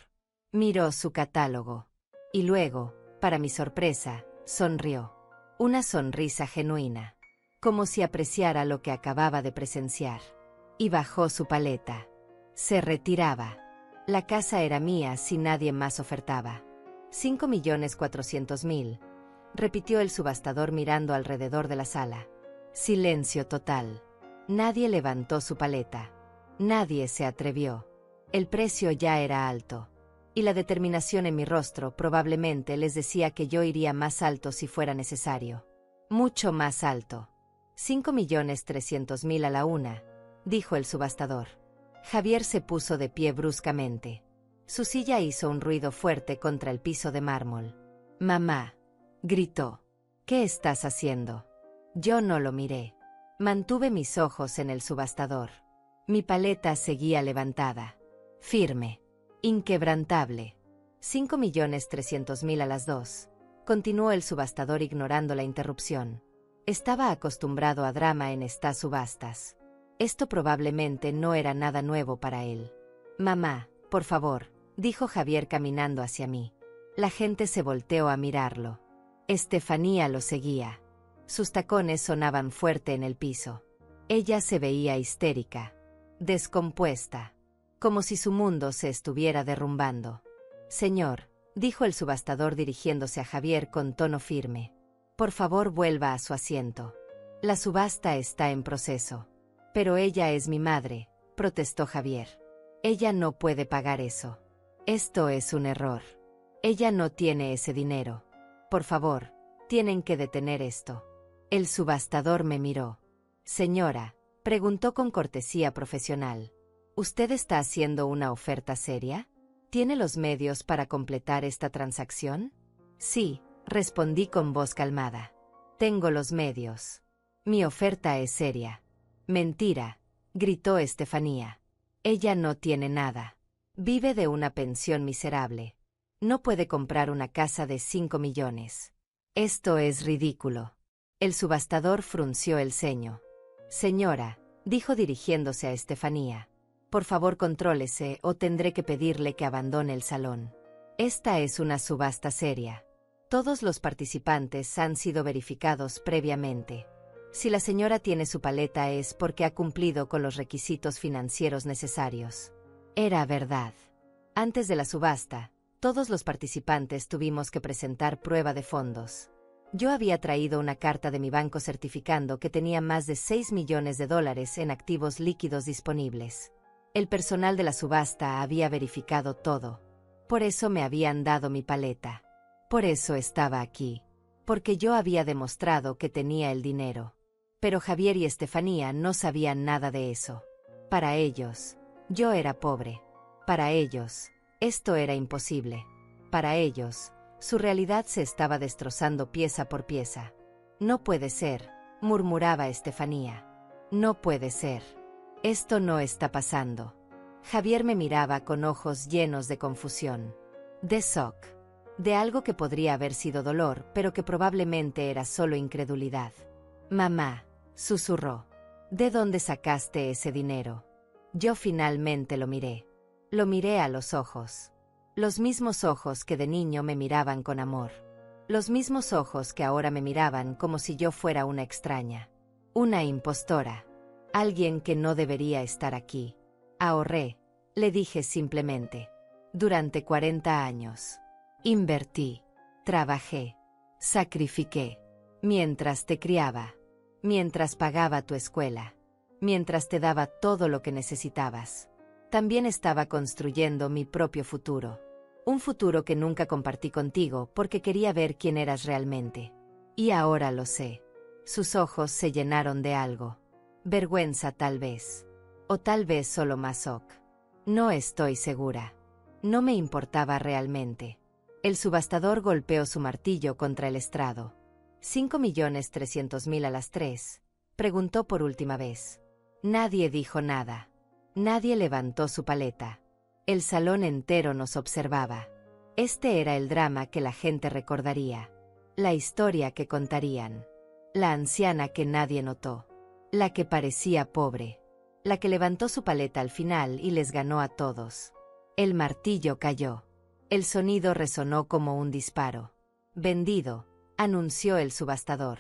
Miró su catálogo. Y luego, para mi sorpresa, sonrió. Una sonrisa genuina. Como si apreciara lo que acababa de presenciar. Y bajó su paleta. Se retiraba. La casa era mía si nadie más ofertaba. $5.400.000, repitió el subastador mirando alrededor de la sala. Silencio total. Nadie levantó su paleta. Nadie se atrevió. El precio ya era alto. Y la determinación en mi rostro probablemente les decía que yo iría más alto si fuera necesario. Mucho más alto. $5.300.000 a la una, dijo el subastador. Javier se puso de pie bruscamente. Su silla hizo un ruido fuerte contra el piso de mármol. «Mamá», gritó. «¿Qué estás haciendo?» Yo no lo miré. Mantuve mis ojos en el subastador. Mi paleta seguía levantada. Firme. Inquebrantable. $5.300.000 a las 2. Continuó el subastador ignorando la interrupción. Estaba acostumbrado a drama en estas subastas. Esto probablemente no era nada nuevo para él. «Mamá, por favor», dijo Javier caminando hacia mí. La gente se volteó a mirarlo. Estefanía lo seguía. Sus tacones sonaban fuerte en el piso. Ella se veía histérica, descompuesta, como si su mundo se estuviera derrumbando. «Señor», dijo el subastador dirigiéndose a Javier con tono firme, «por favor vuelva a su asiento. La subasta está en proceso». «Pero ella es mi madre», protestó Javier. «Ella no puede pagar eso. Esto es un error. Ella no tiene ese dinero. Por favor, tienen que detener esto». El subastador me miró. «Señora», preguntó con cortesía profesional, «¿usted está haciendo una oferta seria? ¿Tiene los medios para completar esta transacción?» «Sí», respondí con voz calmada. «Tengo los medios. Mi oferta es seria». «Mentira», gritó Estefanía. «Ella no tiene nada. Vive de una pensión miserable. No puede comprar una casa de 5 millones. Esto es ridículo». El subastador frunció el ceño. «Señora», dijo dirigiéndose a Estefanía, «por favor contrólese o tendré que pedirle que abandone el salón. Esta es una subasta seria. Todos los participantes han sido verificados previamente. Si la señora tiene su paleta es porque ha cumplido con los requisitos financieros necesarios». Era verdad. Antes de la subasta, todos los participantes tuvimos que presentar prueba de fondos. Yo había traído una carta de mi banco certificando que tenía más de $6 millones en activos líquidos disponibles. El personal de la subasta había verificado todo. Por eso me habían dado mi paleta. Por eso estaba aquí. Porque yo había demostrado que tenía el dinero. Pero Javier y Estefanía no sabían nada de eso. Para ellos, yo era pobre. Para ellos, esto era imposible. Para ellos, su realidad se estaba destrozando pieza por pieza. «No puede ser», murmuraba Estefanía. No puede ser. Esto no está pasando. Javier me miraba con ojos llenos de confusión. De shock. De algo que podría haber sido dolor, pero que probablemente era solo incredulidad. Mamá, susurró. ¿De dónde sacaste ese dinero? Yo finalmente lo miré. Lo miré a los ojos. Los mismos ojos que de niño me miraban con amor. Los mismos ojos que ahora me miraban como si yo fuera una extraña. Una impostora. Alguien que no debería estar aquí. Ahorré, le dije simplemente. Durante 40 años. Invertí. Trabajé. Sacrifiqué. Mientras te criaba. Mientras pagaba tu escuela. Mientras te daba todo lo que necesitabas. También estaba construyendo mi propio futuro. Un futuro que nunca compartí contigo porque quería ver quién eras realmente. Y ahora lo sé. Sus ojos se llenaron de algo. Vergüenza tal vez. O tal vez solo más shock. No estoy segura. No me importaba realmente. El subastador golpeó su martillo contra el estrado. 5.300.000 a las 3. Preguntó por última vez. Nadie dijo nada. Nadie levantó su paleta. El salón entero nos observaba. Este era el drama que la gente recordaría. La historia que contarían. La anciana que nadie notó. La que parecía pobre. La que levantó su paleta al final y les ganó a todos. El martillo cayó. El sonido resonó como un disparo. Vendido, anunció el subastador.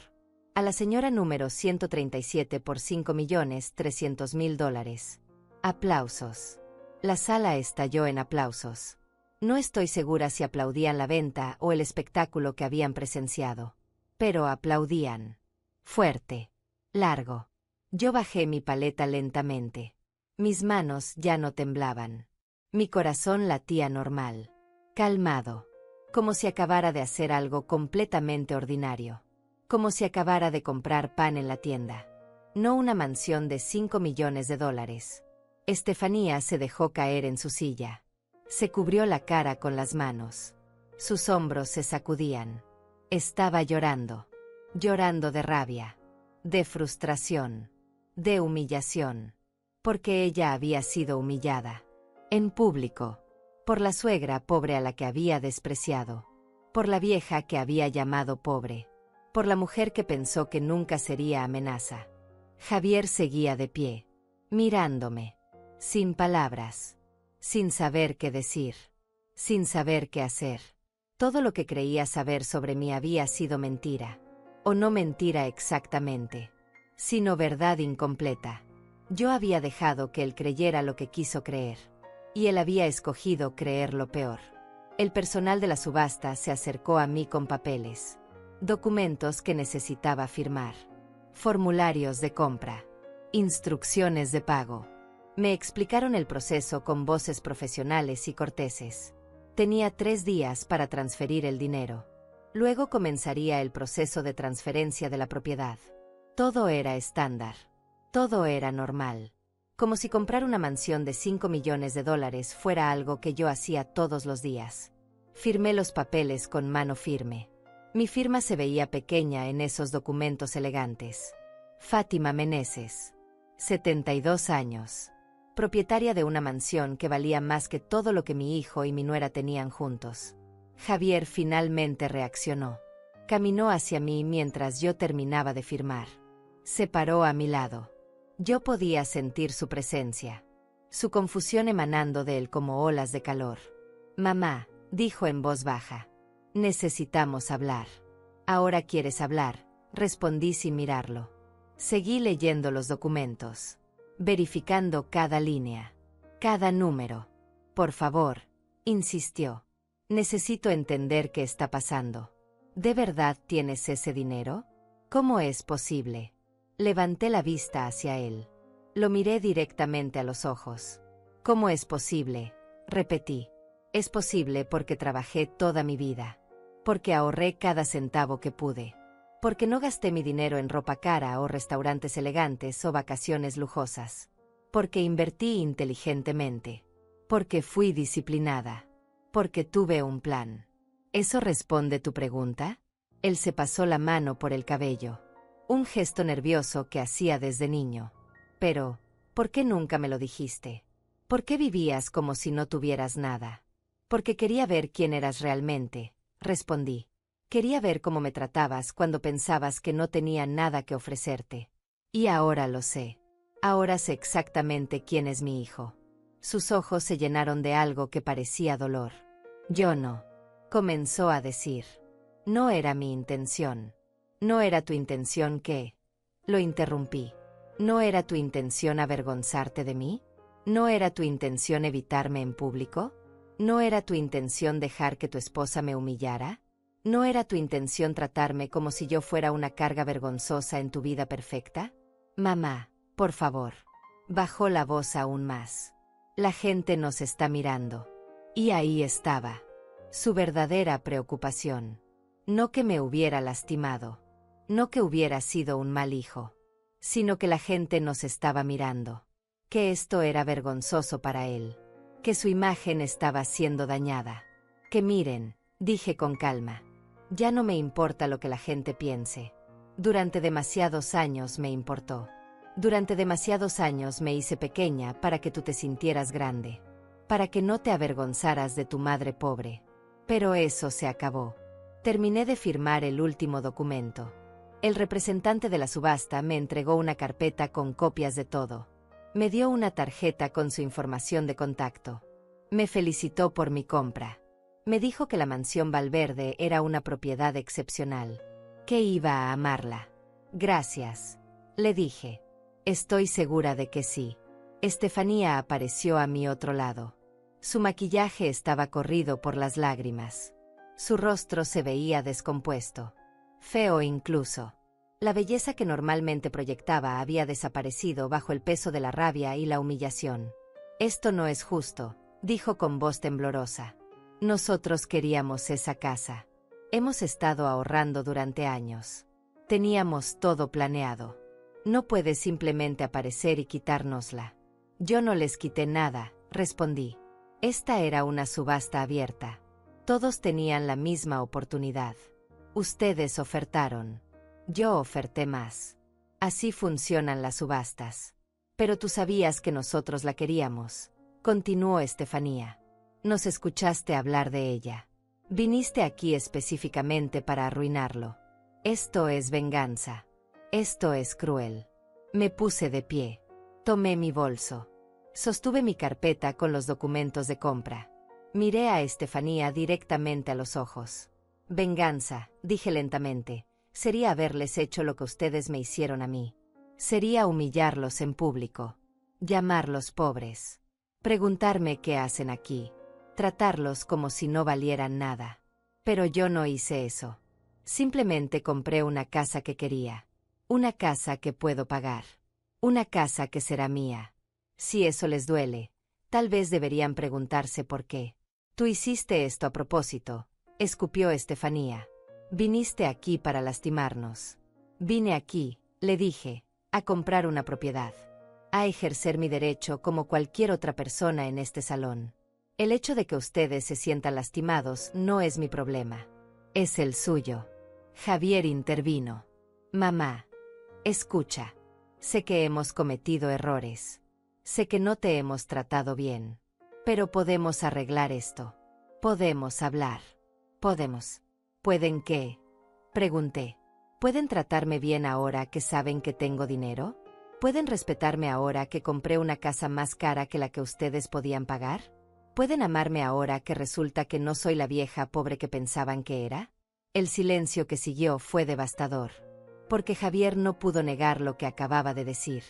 A la señora número 137 por $5.300.000. Aplausos. La sala estalló en aplausos. No estoy segura si aplaudían la venta o el espectáculo que habían presenciado. Pero aplaudían. Fuerte. Largo. Yo bajé mi paleta lentamente. Mis manos ya no temblaban. Mi corazón latía normal. Calmado. Como si acabara de hacer algo completamente ordinario. Como si acabara de comprar pan en la tienda. No una mansión de $5 millones. Estefanía se dejó caer en su silla. Se cubrió la cara con las manos. Sus hombros se sacudían. Estaba llorando. Llorando de rabia. De frustración. De humillación. Porque ella había sido humillada. En público. Por la suegra pobre a la que había despreciado. Por la vieja que había llamado pobre. Por la mujer que pensó que nunca sería amenaza. Javier seguía de pie. Mirándome. Sin palabras. Sin saber qué decir. Sin saber qué hacer. Todo lo que creía saber sobre mí había sido mentira. O no mentira exactamente. Sino verdad incompleta. Yo había dejado que él creyera lo que quiso creer. Y él había escogido creer lo peor. El personal de la subasta se acercó a mí con papeles. Documentos que necesitaba firmar. Formularios de compra. Instrucciones de pago. Me explicaron el proceso con voces profesionales y corteses. Tenía 3 días para transferir el dinero. Luego comenzaría el proceso de transferencia de la propiedad. Todo era estándar. Todo era normal. Como si comprar una mansión de $5 millones fuera algo que yo hacía todos los días. Firmé los papeles con mano firme. Mi firma se veía pequeña en esos documentos elegantes. Fátima Meneses. 72 años. Propietaria de una mansión que valía más que todo lo que mi hijo y mi nuera tenían juntos. Javier finalmente reaccionó. Caminó hacia mí mientras yo terminaba de firmar. Se paró a mi lado. Yo podía sentir su presencia. Su confusión emanando de él como olas de calor. Mamá, dijo en voz baja. Necesitamos hablar. Ahora quieres hablar, respondí sin mirarlo. Seguí leyendo los documentos. Verificando cada línea. Cada número. Por favor, insistió. Necesito entender qué está pasando. ¿De verdad tienes ese dinero? ¿Cómo es posible? Levanté la vista hacia él. Lo miré directamente a los ojos. ¿Cómo es posible? Repetí. Es posible porque trabajé toda mi vida. Porque ahorré cada centavo que pude. Porque no gasté mi dinero en ropa cara o restaurantes elegantes o vacaciones lujosas. Porque invertí inteligentemente. Porque fui disciplinada. Porque tuve un plan. ¿Eso responde tu pregunta? Él se pasó la mano por el cabello. Un gesto nervioso que hacía desde niño. Pero, ¿por qué nunca me lo dijiste? ¿Por qué vivías como si no tuvieras nada? Porque quería ver quién eras realmente, respondí. Quería ver cómo me tratabas cuando pensabas que no tenía nada que ofrecerte. Y ahora lo sé. Ahora sé exactamente quién es mi hijo. Sus ojos se llenaron de algo que parecía dolor. Yo no. Comenzó a decir. No era mi intención. No era tu intención ¿qué? Lo interrumpí. ¿No era tu intención avergonzarte de mí? ¿No era tu intención evitarme en público? ¿No era tu intención dejar que tu esposa me humillara? ¿No era tu intención tratarme como si yo fuera una carga vergonzosa en tu vida perfecta? Mamá, por favor. Bajó la voz aún más. La gente nos está mirando. Y ahí estaba. Su verdadera preocupación. No que me hubiera lastimado. No que hubiera sido un mal hijo. Sino que la gente nos estaba mirando. Que esto era vergonzoso para él. Que su imagen estaba siendo dañada. Que miren, dije con calma. Ya no me importa lo que la gente piense. Durante demasiados años me importó. Durante demasiados años me hice pequeña para que tú te sintieras grande. Para que no te avergonzaras de tu madre pobre. Pero eso se acabó. Terminé de firmar el último documento. El representante de la subasta me entregó una carpeta con copias de todo. Me dio una tarjeta con su información de contacto. Me felicitó por mi compra. Me dijo que la mansión Valverde era una propiedad excepcional. Que iba a amarla. Gracias. Le dije. Estoy segura de que sí. Estefanía apareció a mi otro lado. Su maquillaje estaba corrido por las lágrimas. Su rostro se veía descompuesto. Feo incluso. La belleza que normalmente proyectaba había desaparecido bajo el peso de la rabia y la humillación. Esto no es justo, dijo con voz temblorosa. Nosotros queríamos esa casa. Hemos estado ahorrando durante años. Teníamos todo planeado. No puedes simplemente aparecer y quitárnosla. Yo no les quité nada, respondí. Esta era una subasta abierta. Todos tenían la misma oportunidad. Ustedes ofertaron. Yo oferté más. Así funcionan las subastas. Pero tú sabías que nosotros la queríamos, continuó Estefanía. Nos escuchaste hablar de ella. Viniste aquí específicamente para arruinarlo. Esto es venganza. Esto es cruel. Me puse de pie. Tomé mi bolso. Sostuve mi carpeta con los documentos de compra. Miré a Estefanía directamente a los ojos. Venganza, dije lentamente, sería haberles hecho lo que ustedes me hicieron a mí. Sería humillarlos en público. Llamarlos pobres. Preguntarme qué hacen aquí. Tratarlos como si no valieran nada. Pero yo no hice eso. Simplemente compré una casa que quería. Una casa que puedo pagar. Una casa que será mía. Si eso les duele, tal vez deberían preguntarse por qué. Tú hiciste esto a propósito, escupió Estefanía. Viniste aquí para lastimarnos. Vine aquí, le dije, a comprar una propiedad. A ejercer mi derecho como cualquier otra persona en este salón. El hecho de que ustedes se sientan lastimados no es mi problema. Es el suyo. Javier intervino. Mamá. Escucha. Sé que hemos cometido errores. Sé que no te hemos tratado bien. Pero podemos arreglar esto. Podemos hablar. Podemos. ¿Pueden qué? Pregunté. ¿Pueden tratarme bien ahora que saben que tengo dinero? ¿Pueden respetarme ahora que compré una casa más cara que la que ustedes podían pagar? ¿Pueden amarme ahora que resulta que no soy la vieja pobre que pensaban que era? El silencio que siguió fue devastador. Porque Javier no pudo negar lo que acababa de decir.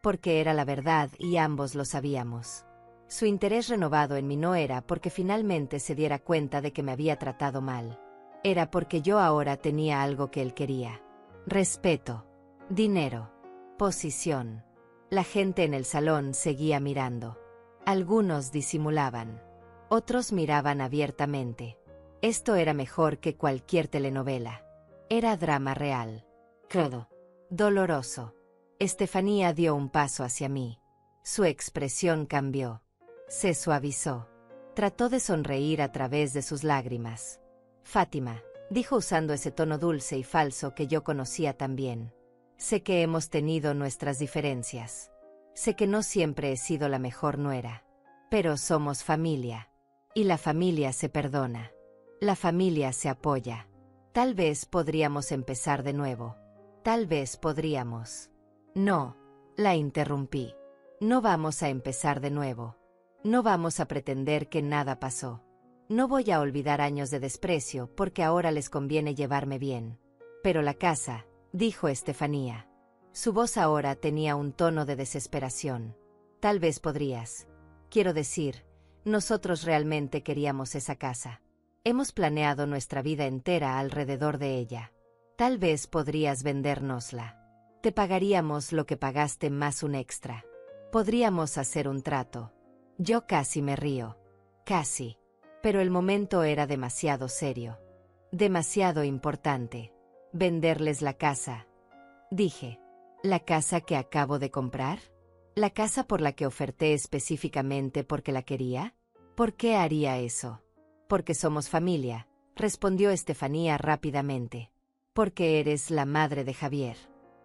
Porque era la verdad y ambos lo sabíamos. Su interés renovado en mí no era porque finalmente se diera cuenta de que me había tratado mal. Era porque yo ahora tenía algo que él quería. Respeto. Dinero. Posición. La gente en el salón seguía mirando. Algunos disimulaban. Otros miraban abiertamente. Esto era mejor que cualquier telenovela. Era drama real. Crudo. Doloroso. Estefanía dio un paso hacia mí. Su expresión cambió. Se suavizó. Trató de sonreír a través de sus lágrimas. Fátima, dijo usando ese tono dulce y falso que yo conocía tan bien. Sé que hemos tenido nuestras diferencias. Sé que no siempre he sido la mejor nuera. Pero somos familia. Y la familia se perdona. La familia se apoya. Tal vez podríamos empezar de nuevo. Tal vez podríamos. No, la interrumpí. No vamos a empezar de nuevo. No vamos a pretender que nada pasó. No voy a olvidar años de desprecio porque ahora les conviene llevarme bien. Pero la casa, dijo Estefanía. Su voz ahora tenía un tono de desesperación. Tal vez podrías. Quiero decir, nosotros realmente queríamos esa casa. Hemos planeado nuestra vida entera alrededor de ella. Tal vez podrías vendérnosla. Te pagaríamos lo que pagaste más un extra. Podríamos hacer un trato. Yo casi me río. Casi. Pero el momento era demasiado serio. Demasiado importante. Venderles la casa. Dije. ¿La casa que acabo de comprar? ¿La casa por la que oferté específicamente porque la quería? ¿Por qué haría eso? Porque somos familia, respondió Estefanía rápidamente. Porque eres la madre de Javier.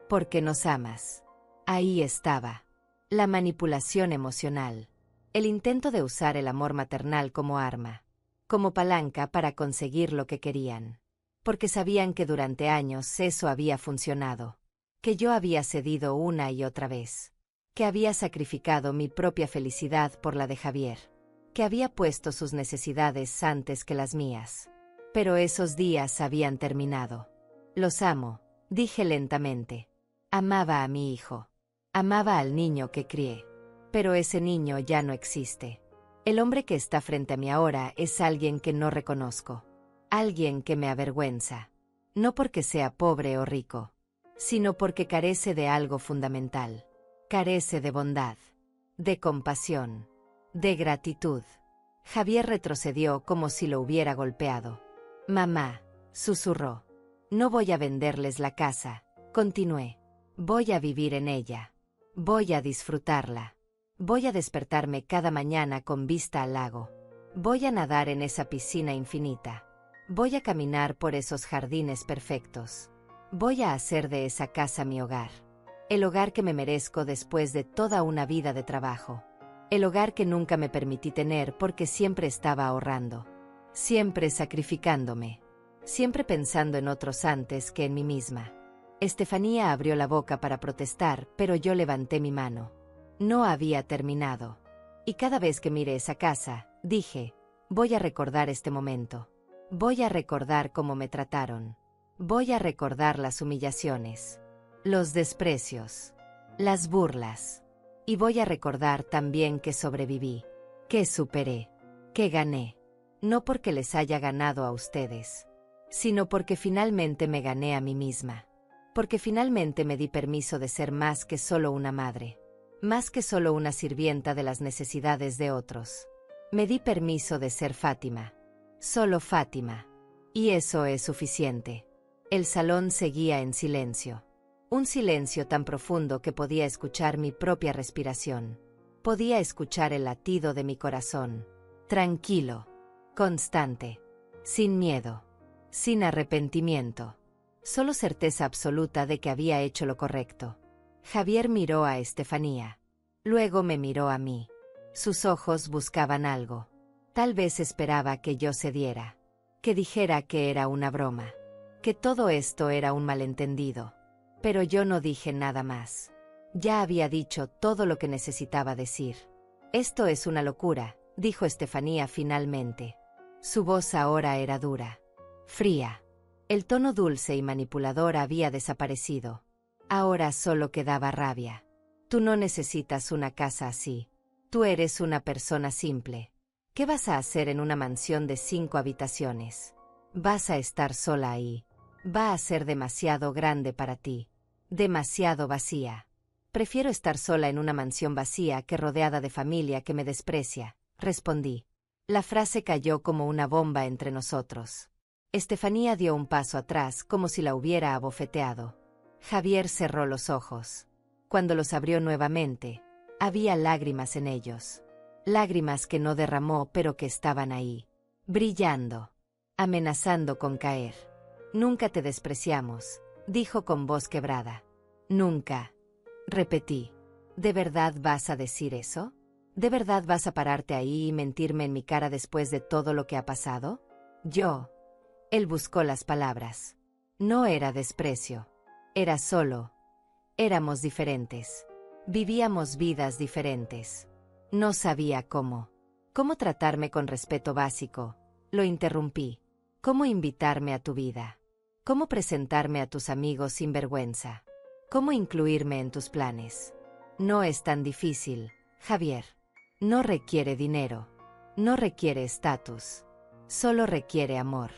Porque nos amas. Ahí estaba. La manipulación emocional. El intento de usar el amor maternal como arma. Como palanca para conseguir lo que querían. Porque sabían que durante años eso había funcionado. Que yo había cedido una y otra vez. Que había sacrificado mi propia felicidad por la de Javier. Que había puesto sus necesidades antes que las mías. Pero esos días habían terminado. Los amo, dije lentamente. Amaba a mi hijo. Amaba al niño que crié. Pero ese niño ya no existe. El hombre que está frente a mí ahora es alguien que no reconozco. Alguien que me avergüenza. No porque sea pobre o rico, sino porque carece de algo fundamental. Carece de bondad, de compasión, de gratitud. Javier retrocedió como si lo hubiera golpeado. Mamá, susurró. No voy a venderles la casa, continué. Voy a vivir en ella. Voy a disfrutarla. Voy a despertarme cada mañana con vista al lago. Voy a nadar en esa piscina infinita. Voy a caminar por esos jardines perfectos. Voy a hacer de esa casa mi hogar. El hogar que me merezco después de toda una vida de trabajo. El hogar que nunca me permití tener porque siempre estaba ahorrando. Siempre sacrificándome. Siempre pensando en otros antes que en mí misma. Estefanía abrió la boca para protestar, pero yo levanté mi mano. No había terminado. Y cada vez que mire esa casa, dije, voy a recordar este momento. Voy a recordar cómo me trataron. Voy a recordar las humillaciones, los desprecios, las burlas. Y voy a recordar también que sobreviví, que superé, que gané. No porque les haya ganado a ustedes, sino porque finalmente me gané a mí misma. Porque finalmente me di permiso de ser más que solo una madre. Más que solo una sirvienta de las necesidades de otros. Me di permiso de ser Fátima. Solo Fátima. Y eso es suficiente. El salón seguía en silencio. Un silencio tan profundo que podía escuchar mi propia respiración. Podía escuchar el latido de mi corazón. Tranquilo. Constante. Sin miedo. Sin arrepentimiento. Solo certeza absoluta de que había hecho lo correcto. Javier miró a Estefanía. Luego me miró a mí. Sus ojos buscaban algo. Tal vez esperaba que yo cediera. Que dijera que era una broma. Que todo esto era un malentendido. Pero yo no dije nada más. Ya había dicho todo lo que necesitaba decir. Esto es una locura, dijo Estefanía finalmente. Su voz ahora era dura. Fría. El tono dulce y manipulador había desaparecido. Ahora solo quedaba rabia. Tú no necesitas una casa así. Tú eres una persona simple. ¿Qué vas a hacer en una mansión de 5 habitaciones? Vas a estar sola ahí. Va a ser demasiado grande para ti. Demasiado vacía. Prefiero estar sola en una mansión vacía que rodeada de familia que me desprecia, respondí. La frase cayó como una bomba entre nosotros. Estefanía dio un paso atrás como si la hubiera abofeteado. Javier cerró los ojos. Cuando los abrió nuevamente, había lágrimas en ellos. Lágrimas que no derramó pero que estaban ahí, brillando, amenazando con caer. Nunca te despreciamos, dijo con voz quebrada. Nunca, repetí. ¿De verdad vas a decir eso? ¿De verdad vas a pararte ahí y mentirme en mi cara después de todo lo que ha pasado? Él buscó las palabras. No era desprecio. Era solo. Éramos diferentes. Vivíamos vidas diferentes. No sabía cómo. ¿Cómo tratarme con respeto básico? Lo interrumpí. ¿Cómo invitarme a tu vida? ¿Cómo presentarme a tus amigos sin vergüenza? ¿Cómo incluirme en tus planes? No es tan difícil, Javier. No requiere dinero. No requiere estatus. Solo requiere amor.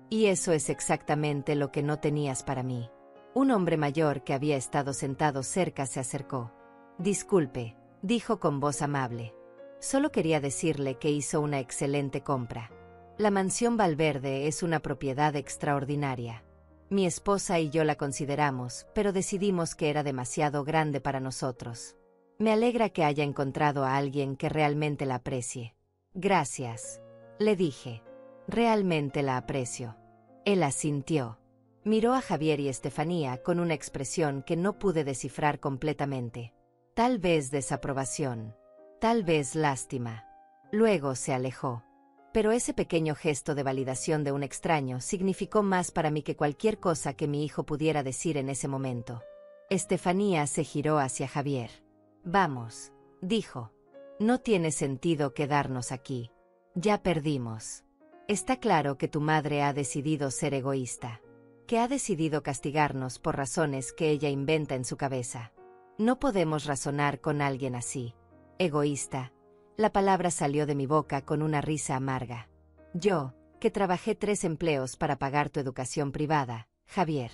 Y eso es exactamente lo que no tenías para mí. Un hombre mayor que había estado sentado cerca se acercó. Disculpe, dijo con voz amable. Solo quería decirle que hizo una excelente compra. La mansión Valverde es una propiedad extraordinaria. Mi esposa y yo la consideramos, pero decidimos que era demasiado grande para nosotros. Me alegra que haya encontrado a alguien que realmente la aprecie. Gracias, le dije. Realmente la aprecio. Él asintió. Miró a Javier y Estefanía con una expresión que no pude descifrar completamente. Tal vez desaprobación. Tal vez lástima. Luego se alejó. Pero ese pequeño gesto de validación de un extraño significó más para mí que cualquier cosa que mi hijo pudiera decir en ese momento. Estefanía se giró hacia Javier. Vamos, dijo. No tiene sentido quedarnos aquí. Ya perdimos. Está claro que tu madre ha decidido ser egoísta. Que ha decidido castigarnos por razones que ella inventa en su cabeza. No podemos razonar con alguien así. Egoísta. La palabra salió de mi boca con una risa amarga. Yo, que trabajé 3 empleos para pagar tu educación privada, Javier.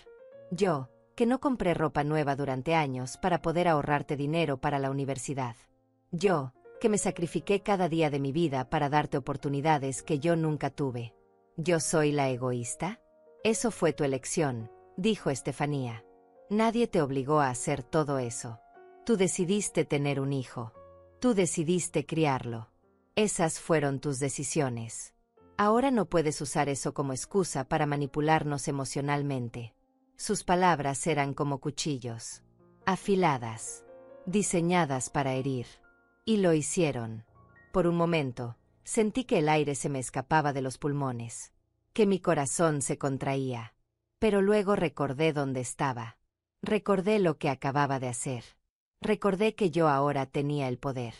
Yo, que no compré ropa nueva durante años para poder ahorrarte dinero para la universidad. Yo, que me sacrifiqué cada día de mi vida para darte oportunidades que yo nunca tuve. ¿Yo soy la egoísta? Eso fue tu elección, dijo Estefanía. Nadie te obligó a hacer todo eso. Tú decidiste tener un hijo. Tú decidiste criarlo. Esas fueron tus decisiones. Ahora no puedes usar eso como excusa para manipularnos emocionalmente. Sus palabras eran como cuchillos. Afiladas. Diseñadas para herir. Y lo hicieron. Por un momento, sentí que el aire se me escapaba de los pulmones. Que mi corazón se contraía. Pero luego recordé dónde estaba. Recordé lo que acababa de hacer. Recordé que yo ahora tenía el poder.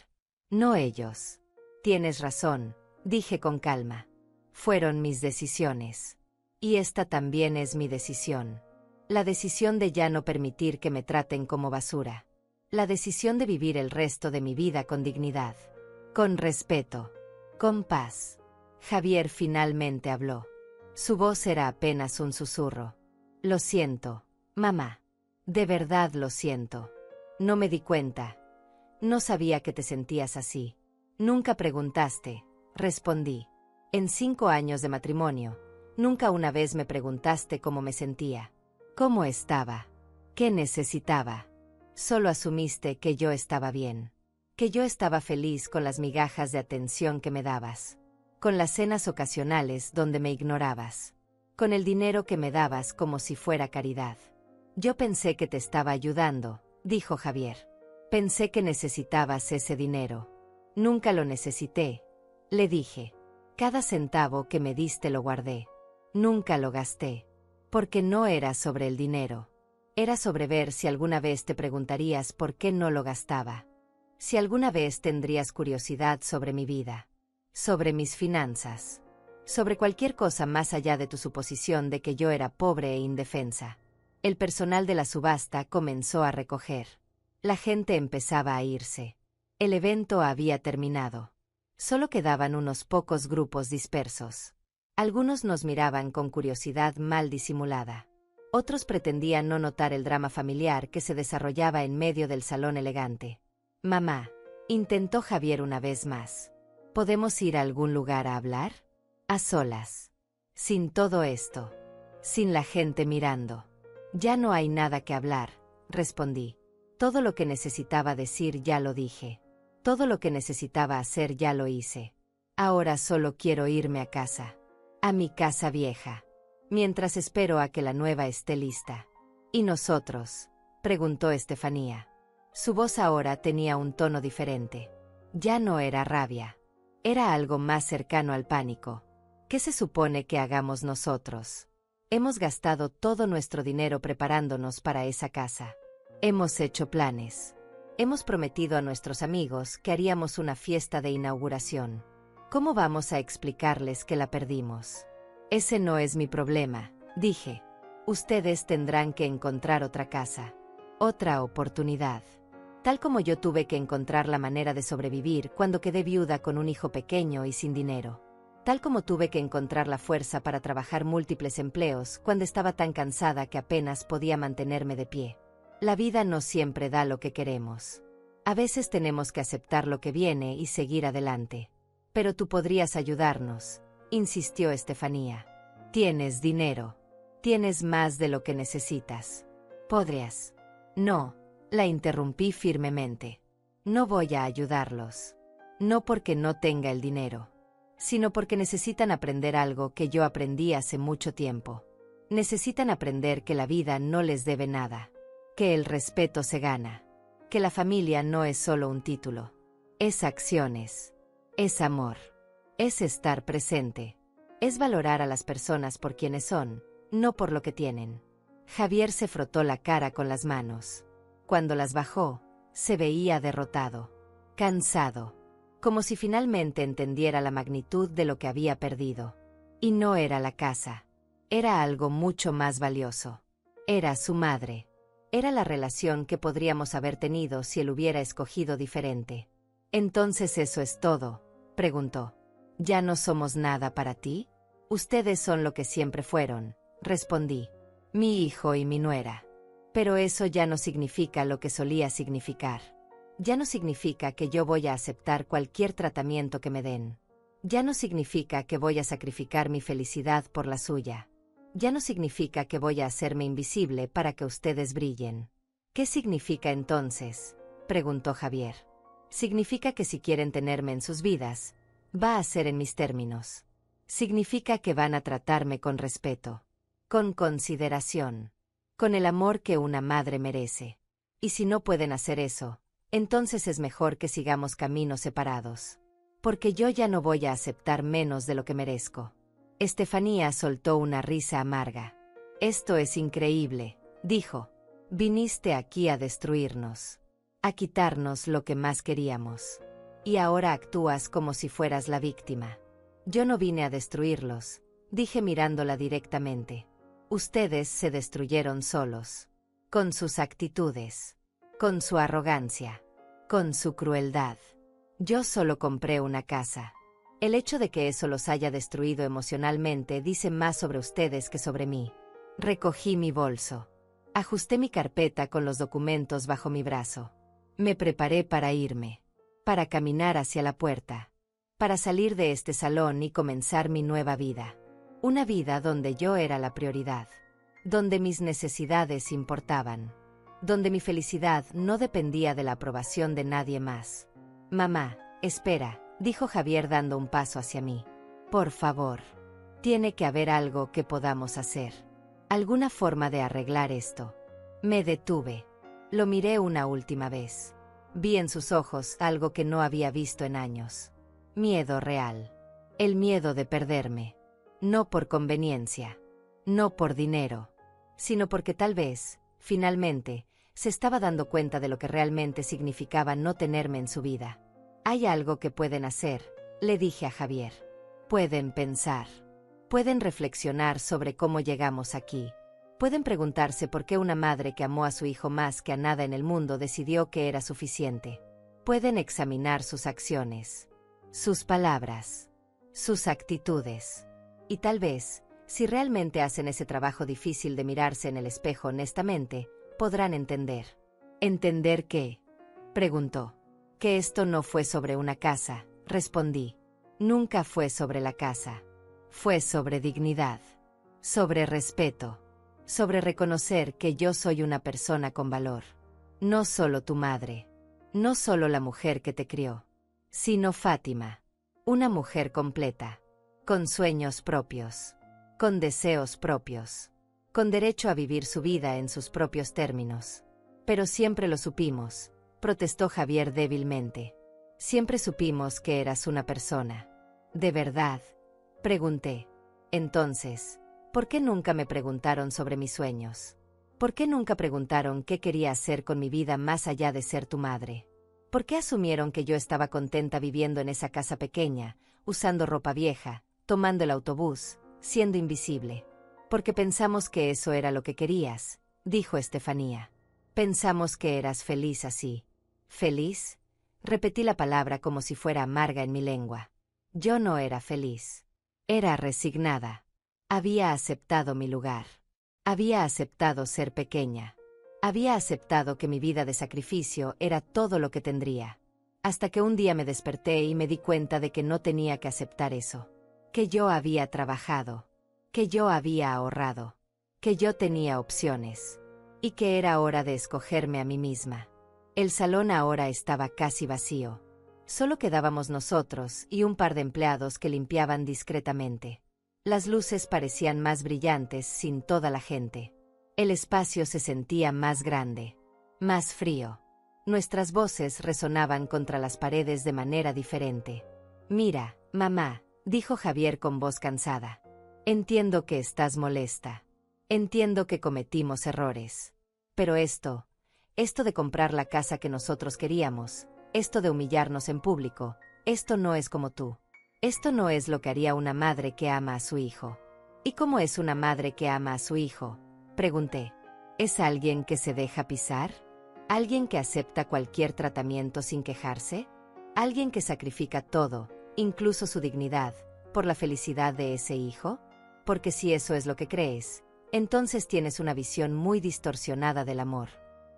No ellos. Tienes razón, dije con calma. Fueron mis decisiones. Y esta también es mi decisión. La decisión de ya no permitir que me traten como basura. La decisión de vivir el resto de mi vida con dignidad. Con respeto. Con paz. Javier finalmente habló. Su voz era apenas un susurro. Lo siento, mamá. De verdad lo siento. No me di cuenta. No sabía que te sentías así. Nunca preguntaste, respondí. En 5 años de matrimonio, nunca una vez me preguntaste cómo me sentía. ¿Cómo estaba? ¿Qué necesitaba? Solo asumiste que yo estaba bien. Que yo estaba feliz con las migajas de atención que me dabas. Con las cenas ocasionales donde me ignorabas. Con el dinero que me dabas como si fuera caridad. Yo pensé que te estaba ayudando, dijo Javier. Pensé que necesitabas ese dinero. Nunca lo necesité, le dije. Cada centavo que me diste lo guardé. Nunca lo gasté. Porque no era sobre el dinero. Era sobre ver si alguna vez te preguntarías por qué no lo gastaba. Si alguna vez tendrías curiosidad sobre mi vida. Sobre mis finanzas. Sobre cualquier cosa más allá de tu suposición de que yo era pobre e indefensa. El personal de la subasta comenzó a recoger. La gente empezaba a irse. El evento había terminado. Solo quedaban unos pocos grupos dispersos. Algunos nos miraban con curiosidad mal disimulada. Otros pretendían no notar el drama familiar que se desarrollaba en medio del salón elegante. Mamá, intentó Javier una vez más. ¿Podemos ir a algún lugar a hablar? A solas. Sin todo esto. Sin la gente mirando. Ya no hay nada que hablar, respondí. Todo lo que necesitaba decir ya lo dije. Todo lo que necesitaba hacer ya lo hice. Ahora solo quiero irme a casa. A mi casa vieja. Mientras espero a que la nueva esté lista. ¿Y nosotros? Preguntó Estefanía. Su voz ahora tenía un tono diferente. Ya no era rabia. Era algo más cercano al pánico. ¿Qué se supone que hagamos nosotros? Hemos gastado todo nuestro dinero preparándonos para esa casa. Hemos hecho planes. Hemos prometido a nuestros amigos que haríamos una fiesta de inauguración. ¿Cómo vamos a explicarles que la perdimos? Ese no es mi problema, dije. Ustedes tendrán que encontrar otra casa. Otra oportunidad. Tal como yo tuve que encontrar la manera de sobrevivir cuando quedé viuda con un hijo pequeño y sin dinero. Tal como tuve que encontrar la fuerza para trabajar múltiples empleos cuando estaba tan cansada que apenas podía mantenerme de pie. La vida no siempre da lo que queremos. A veces tenemos que aceptar lo que viene y seguir adelante. Pero tú podrías ayudarnos, insistió Estefanía. Tienes dinero. Tienes más de lo que necesitas. ¿Podrías? No. La interrumpí firmemente. No voy a ayudarlos. No porque no tenga el dinero, sino porque necesitan aprender algo que yo aprendí hace mucho tiempo. Necesitan aprender que la vida no les debe nada, que el respeto se gana, que la familia no es solo un título. Es acciones, es amor, es estar presente, es valorar a las personas por quienes son, no por lo que tienen. Javier se frotó la cara con las manos. Cuando las bajó, se veía derrotado, cansado, como si finalmente entendiera la magnitud de lo que había perdido. Y no era la casa, era algo mucho más valioso. Era su madre, era la relación que podríamos haber tenido si él hubiera escogido diferente. ¿Entonces eso es todo?, preguntó. ¿Ya no somos nada para ti? Ustedes son lo que siempre fueron, respondí. Mi hijo y mi nuera. Pero eso ya no significa lo que solía significar. Ya no significa que yo voy a aceptar cualquier tratamiento que me den. Ya no significa que voy a sacrificar mi felicidad por la suya. Ya no significa que voy a hacerme invisible para que ustedes brillen. ¿Qué significa entonces?, preguntó Javier. Significa que si quieren tenerme en sus vidas, va a ser en mis términos. Significa que van a tratarme con respeto, con consideración, con el amor que una madre merece. Y si no pueden hacer eso, entonces es mejor que sigamos caminos separados. Porque yo ya no voy a aceptar menos de lo que merezco. Estefanía soltó una risa amarga. Esto es increíble, dijo. Viniste aquí a destruirnos, a quitarnos lo que más queríamos. Y ahora actúas como si fueras la víctima. Yo no vine a destruirlos, dije mirándola directamente. Ustedes se destruyeron solos, con sus actitudes, con su arrogancia, con su crueldad. Yo solo compré una casa. El hecho de que eso los haya destruido emocionalmente dice más sobre ustedes que sobre mí. Recogí mi bolso. Ajusté mi carpeta con los documentos bajo mi brazo. Me preparé para irme, para caminar hacia la puerta, para salir de este salón y comenzar mi nueva vida. Una vida donde yo era la prioridad, donde mis necesidades importaban, donde mi felicidad no dependía de la aprobación de nadie más. Mamá, espera, dijo Javier dando un paso hacia mí. Por favor, tiene que haber algo que podamos hacer. ¿Alguna forma de arreglar esto? Me detuve. Lo miré una última vez. Vi en sus ojos algo que no había visto en años. Miedo real. El miedo de perderme. No por conveniencia, no por dinero, sino porque tal vez, finalmente, se estaba dando cuenta de lo que realmente significaba no tenerme en su vida. Hay algo que pueden hacer, le dije a Javier. Pueden pensar. Pueden reflexionar sobre cómo llegamos aquí. Pueden preguntarse por qué una madre que amó a su hijo más que a nada en el mundo decidió que era suficiente. Pueden examinar sus acciones, sus palabras, sus actitudes. Y tal vez, si realmente hacen ese trabajo difícil de mirarse en el espejo honestamente, podrán entender. ¿Entender qué?, preguntó. Que esto no fue sobre una casa, respondí. Nunca fue sobre la casa. Fue sobre dignidad, sobre respeto, sobre reconocer que yo soy una persona con valor. No solo tu madre, no solo la mujer que te crió, sino Fátima, una mujer completa, con sueños propios, con deseos propios, con derecho a vivir su vida en sus propios términos. Pero siempre lo supimos, protestó Javier débilmente. Siempre supimos que eras una persona. ¿De verdad? Pregunté. Entonces, ¿por qué nunca me preguntaron sobre mis sueños? ¿Por qué nunca preguntaron qué quería hacer con mi vida más allá de ser tu madre? ¿Por qué asumieron que yo estaba contenta viviendo en esa casa pequeña, usando ropa vieja, tomando el autobús, siendo invisible? Porque pensamos que eso era lo que querías, dijo Estefanía. Pensamos que eras feliz así. ¿Feliz? Repetí la palabra como si fuera amarga en mi lengua. Yo no era feliz. Era resignada. Había aceptado mi lugar. Había aceptado ser pequeña. Había aceptado que mi vida de sacrificio era todo lo que tendría. Hasta que un día me desperté y me di cuenta de que no tenía que aceptar eso. Que yo había trabajado. Que yo había ahorrado. Que yo tenía opciones. Y que era hora de escogerme a mí misma. El salón ahora estaba casi vacío. Solo quedábamos nosotros y un par de empleados que limpiaban discretamente. Las luces parecían más brillantes sin toda la gente. El espacio se sentía más grande, más frío. Nuestras voces resonaban contra las paredes de manera diferente. Mira, mamá, dijo Javier con voz cansada. Entiendo que estás molesta. Entiendo que cometimos errores. Pero esto de comprar la casa que nosotros queríamos, esto de humillarnos en público, esto no es como tú. Esto no es lo que haría una madre que ama a su hijo. ¿Y cómo es una madre que ama a su hijo? Pregunté. ¿Es alguien que se deja pisar? ¿Alguien que acepta cualquier tratamiento sin quejarse? ¿Alguien que sacrifica todo, incluso su dignidad, por la felicidad de ese hijo? Porque si eso es lo que crees, entonces tienes una visión muy distorsionada del amor.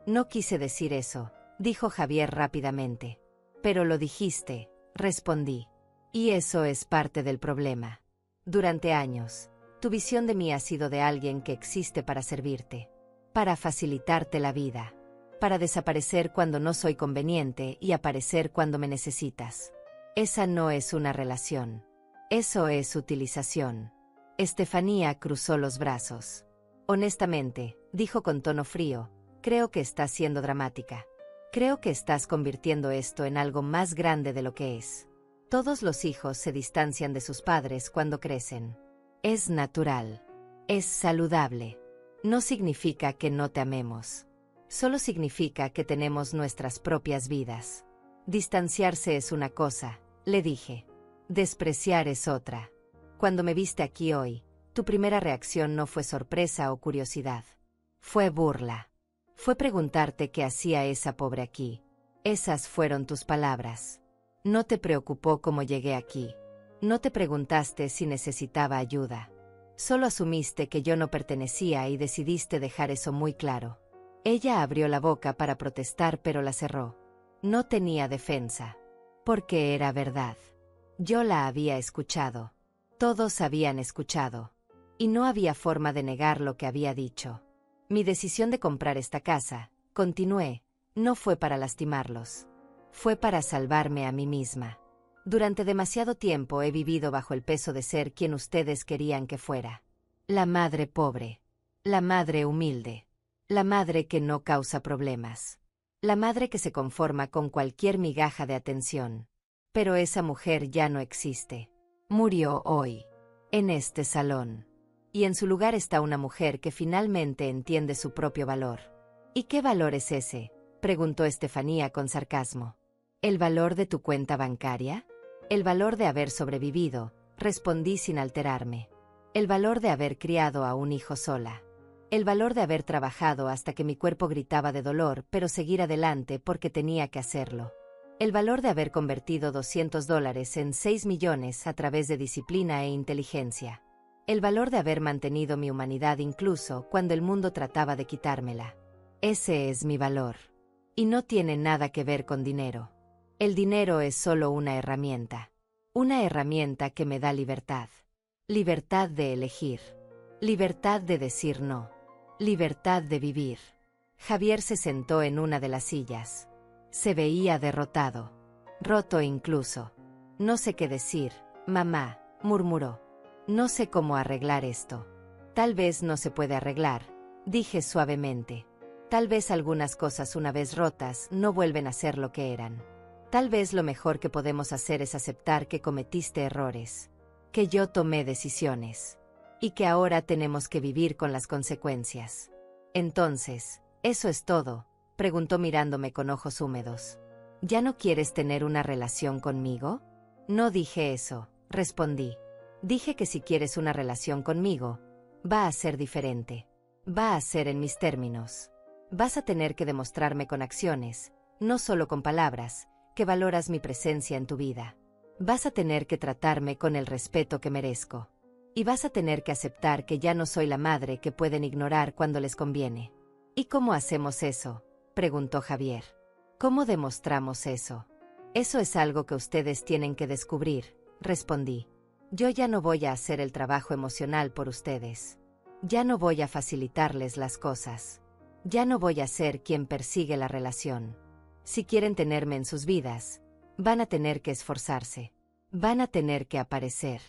No quise decir eso, dijo Javier rápidamente. Pero lo dijiste, respondí. Y eso es parte del problema. Durante años, tu visión de mí ha sido de alguien que existe para servirte, para facilitarte la vida, para desaparecer cuando no soy conveniente y aparecer cuando me necesitas. Esa no es una relación. Eso es utilización. Estefanía cruzó los brazos. Honestamente, dijo con tono frío, creo que estás siendo dramática. Creo que estás convirtiendo esto en algo más grande de lo que es. Todos los hijos se distancian de sus padres cuando crecen. Es natural. Es saludable. No significa que no te amemos. Solo significa que tenemos nuestras propias vidas. Distanciarse es una cosa, le dije. Despreciar es otra. Cuando me viste aquí hoy, tu primera reacción no fue sorpresa o curiosidad. Fue burla. Fue preguntarte qué hacía esa pobre aquí. Esas fueron tus palabras. No te preocupó cómo llegué aquí. No te preguntaste si necesitaba ayuda. Solo asumiste que yo no pertenecía y decidiste dejar eso muy claro. Ella abrió la boca para protestar pero la cerró. No tenía defensa. Porque era verdad. Yo la había escuchado. Todos habían escuchado. Y no había forma de negar lo que había dicho. Mi decisión de comprar esta casa, continué, no fue para lastimarlos. Fue para salvarme a mí misma. Durante demasiado tiempo he vivido bajo el peso de ser quien ustedes querían que fuera. La madre pobre. La madre humilde. La madre que no causa problemas. La madre que se conforma con cualquier migaja de atención. Pero esa mujer ya no existe. Murió hoy. En este salón. Y en su lugar está una mujer que finalmente entiende su propio valor. ¿Y qué valor es ese?, preguntó Estefanía con sarcasmo. ¿El valor de tu cuenta bancaria? El valor de haber sobrevivido, respondí sin alterarme. El valor de haber criado a un hijo sola. El valor de haber trabajado hasta que mi cuerpo gritaba de dolor, pero seguir adelante porque tenía que hacerlo. El valor de haber convertido $200 en 6 millones a través de disciplina e inteligencia. El valor de haber mantenido mi humanidad incluso cuando el mundo trataba de quitármela. Ese es mi valor. Y no tiene nada que ver con dinero. El dinero es solo una herramienta. Una herramienta que me da libertad. Libertad de elegir. Libertad de decir no. Libertad de vivir. Javier se sentó en una de las sillas. Se veía derrotado. Roto incluso. No sé qué decir, mamá, murmuró. No sé cómo arreglar esto. Tal vez no se puede arreglar, dije suavemente. Tal vez algunas cosas una vez rotas no vuelven a ser lo que eran. Tal vez lo mejor que podemos hacer es aceptar que cometiste errores, que yo tomé decisiones, y que ahora tenemos que vivir con las consecuencias. Entonces, ¿eso es todo?, preguntó mirándome con ojos húmedos. ¿Ya no quieres tener una relación conmigo? No dije eso, respondí. Dije que si quieres una relación conmigo, va a ser diferente. Va a ser en mis términos. Vas a tener que demostrarme con acciones, no solo con palabras, que valoras mi presencia en tu vida. Vas a tener que tratarme con el respeto que merezco. Y vas a tener que aceptar que ya no soy la madre que pueden ignorar cuando les conviene. ¿Y cómo hacemos eso?, preguntó Javier. ¿Cómo demostramos eso? Eso es algo que ustedes tienen que descubrir, respondí. Yo ya no voy a hacer el trabajo emocional por ustedes. Ya no voy a facilitarles las cosas. Ya no voy a ser quien persigue la relación. Si quieren tenerme en sus vidas, van a tener que esforzarse. Van a tener que aparecer.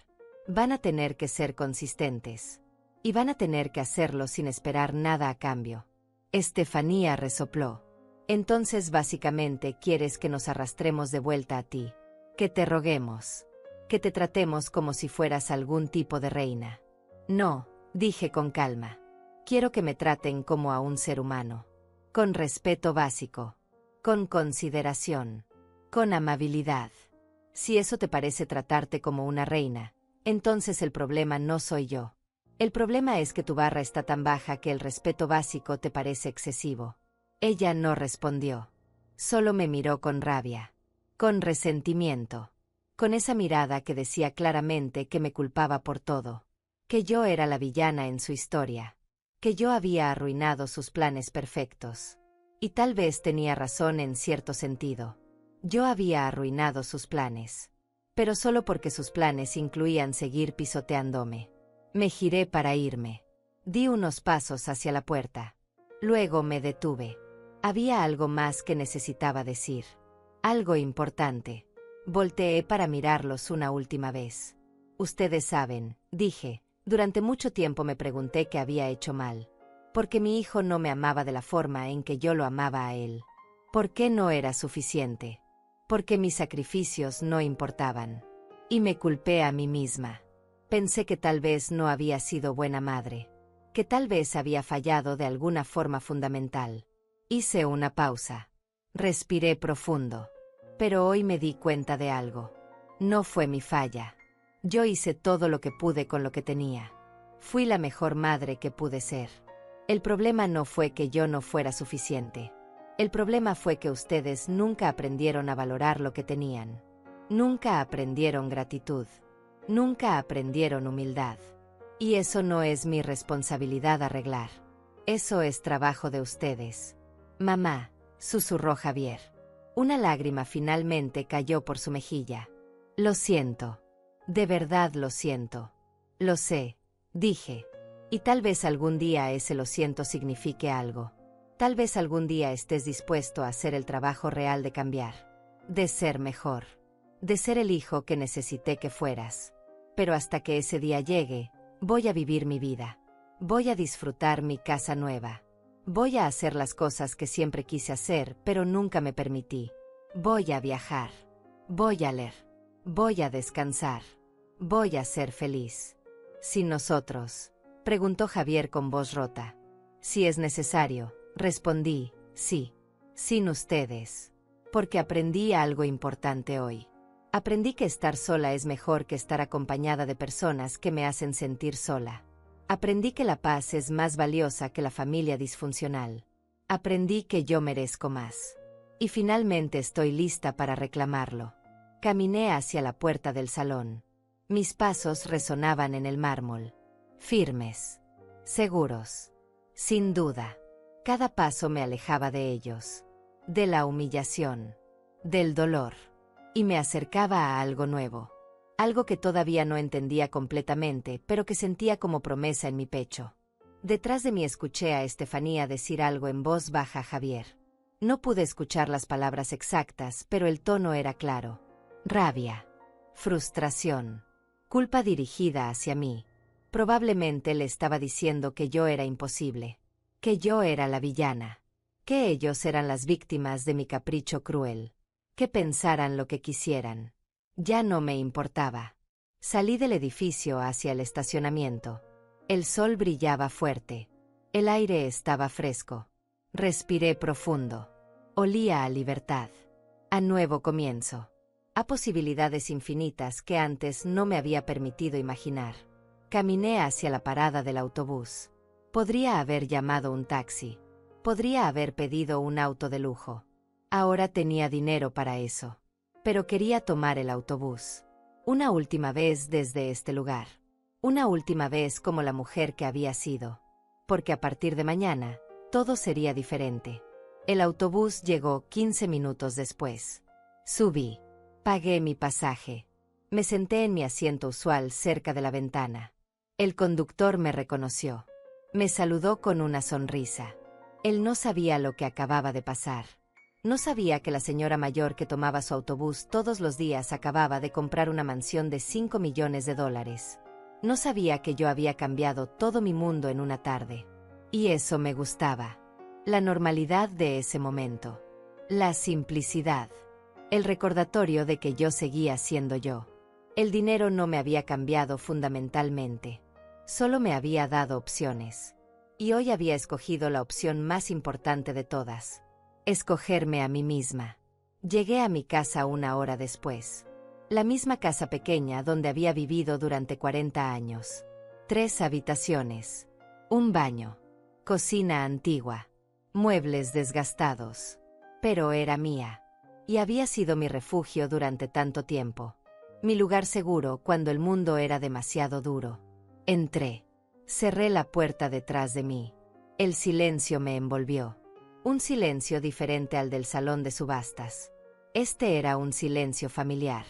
Van a tener que ser consistentes. Y van a tener que hacerlo sin esperar nada a cambio. Estefanía resopló. Entonces básicamente quieres que nos arrastremos de vuelta a ti. Que te roguemos. Que te tratemos como si fueras algún tipo de reina. No, dije con calma. Quiero que me traten como a un ser humano. Con respeto básico. Con consideración. Con amabilidad. Si eso te parece tratarte como una reina, entonces el problema no soy yo. El problema es que tu barra está tan baja que el respeto básico te parece excesivo. Ella no respondió. Solo me miró con rabia. Con resentimiento. Con esa mirada que decía claramente que me culpaba por todo. Que yo era la villana en su historia. Que yo había arruinado sus planes perfectos. Y tal vez tenía razón en cierto sentido. Yo había arruinado sus planes. Pero solo porque sus planes incluían seguir pisoteándome. Me giré para irme. Di unos pasos hacia la puerta. Luego me detuve. Había algo más que necesitaba decir. Algo importante. Volteé para mirarlos una última vez. Ustedes saben, dije, durante mucho tiempo me pregunté qué había hecho mal. Porque mi hijo no me amaba de la forma en que yo lo amaba a él. ¿Por qué no era suficiente? Porque mis sacrificios no importaban. Y me culpé a mí misma. Pensé que tal vez no había sido buena madre. Que tal vez había fallado de alguna forma fundamental. Hice una pausa. Respiré profundo. Pero hoy me di cuenta de algo. No fue mi falla. Yo hice todo lo que pude con lo que tenía. Fui la mejor madre que pude ser. El problema no fue que yo no fuera suficiente. El problema fue que ustedes nunca aprendieron a valorar lo que tenían. Nunca aprendieron gratitud. Nunca aprendieron humildad. Y eso no es mi responsabilidad arreglar. Eso es trabajo de ustedes. Mamá, susurró Javier. Una lágrima finalmente cayó por su mejilla. Lo siento. De verdad lo siento. Lo sé, dije. Y tal vez algún día ese lo siento signifique algo. Tal vez algún día estés dispuesto a hacer el trabajo real de cambiar. De ser mejor. De ser el hijo que necesité que fueras. Pero hasta que ese día llegue, voy a vivir mi vida. Voy a disfrutar mi casa nueva. Voy a hacer las cosas que siempre quise hacer, pero nunca me permití. Voy a viajar. Voy a leer. Voy a descansar. Voy a ser feliz. ¿Sin nosotros?, preguntó Javier con voz rota. Si es necesario, respondí, sí. Sin ustedes. Porque aprendí algo importante hoy. Aprendí que estar sola es mejor que estar acompañada de personas que me hacen sentir sola. Aprendí que la paz es más valiosa que la familia disfuncional. Aprendí que yo merezco más. Y finalmente estoy lista para reclamarlo. Caminé hacia la puerta del salón. Mis pasos resonaban en el mármol. Firmes. Seguros. Sin duda. Cada paso me alejaba de ellos. De la humillación. Del dolor. Y me acercaba a algo nuevo. Algo que todavía no entendía completamente, pero que sentía como promesa en mi pecho. Detrás de mí escuché a Estefanía decir algo en voz baja a Javier. No pude escuchar las palabras exactas, pero el tono era claro. Rabia. Frustración. Culpa dirigida hacia mí. Probablemente le estaba diciendo que yo era imposible. Que yo era la villana. que ellos eran las víctimas de mi capricho cruel, que pensaran lo que quisieran. Ya no me importaba. Salí del edificio hacia el estacionamiento. El sol brillaba fuerte. El aire estaba fresco. Respiré profundo. Olía a libertad. A nuevo comienzo. A posibilidades infinitas que antes no me había permitido imaginar. Caminé hacia la parada del autobús. Podría haber llamado un taxi. Podría haber pedido un auto de lujo. Ahora tenía dinero para eso. Pero quería tomar el autobús. Una última vez desde este lugar. Una última vez como la mujer que había sido. Porque a partir de mañana, todo sería diferente. El autobús llegó 15 minutos después. Subí. Pagué mi pasaje. Me senté en mi asiento usual cerca de la ventana. El conductor me reconoció. Me saludó con una sonrisa. Él no sabía lo que acababa de pasar. No sabía que la señora mayor que tomaba su autobús todos los días acababa de comprar una mansión de $5 millones. No sabía que yo había cambiado todo mi mundo en una tarde. Y eso me gustaba. La normalidad de ese momento. La simplicidad. El recordatorio de que yo seguía siendo yo. El dinero no me había cambiado fundamentalmente. Solo me había dado opciones. Y hoy había escogido la opción más importante de todas. Escogerme a mí misma. Llegué a mi casa una hora después. La misma casa pequeña donde había vivido durante 40 años. 3 habitaciones. Un baño. Cocina antigua. Muebles desgastados. Pero era mía. Y había sido mi refugio durante tanto tiempo. Mi lugar seguro cuando el mundo era demasiado duro. Entré. Cerré la puerta detrás de mí. El silencio me envolvió. Un silencio diferente al del salón de subastas. Este era un silencio familiar.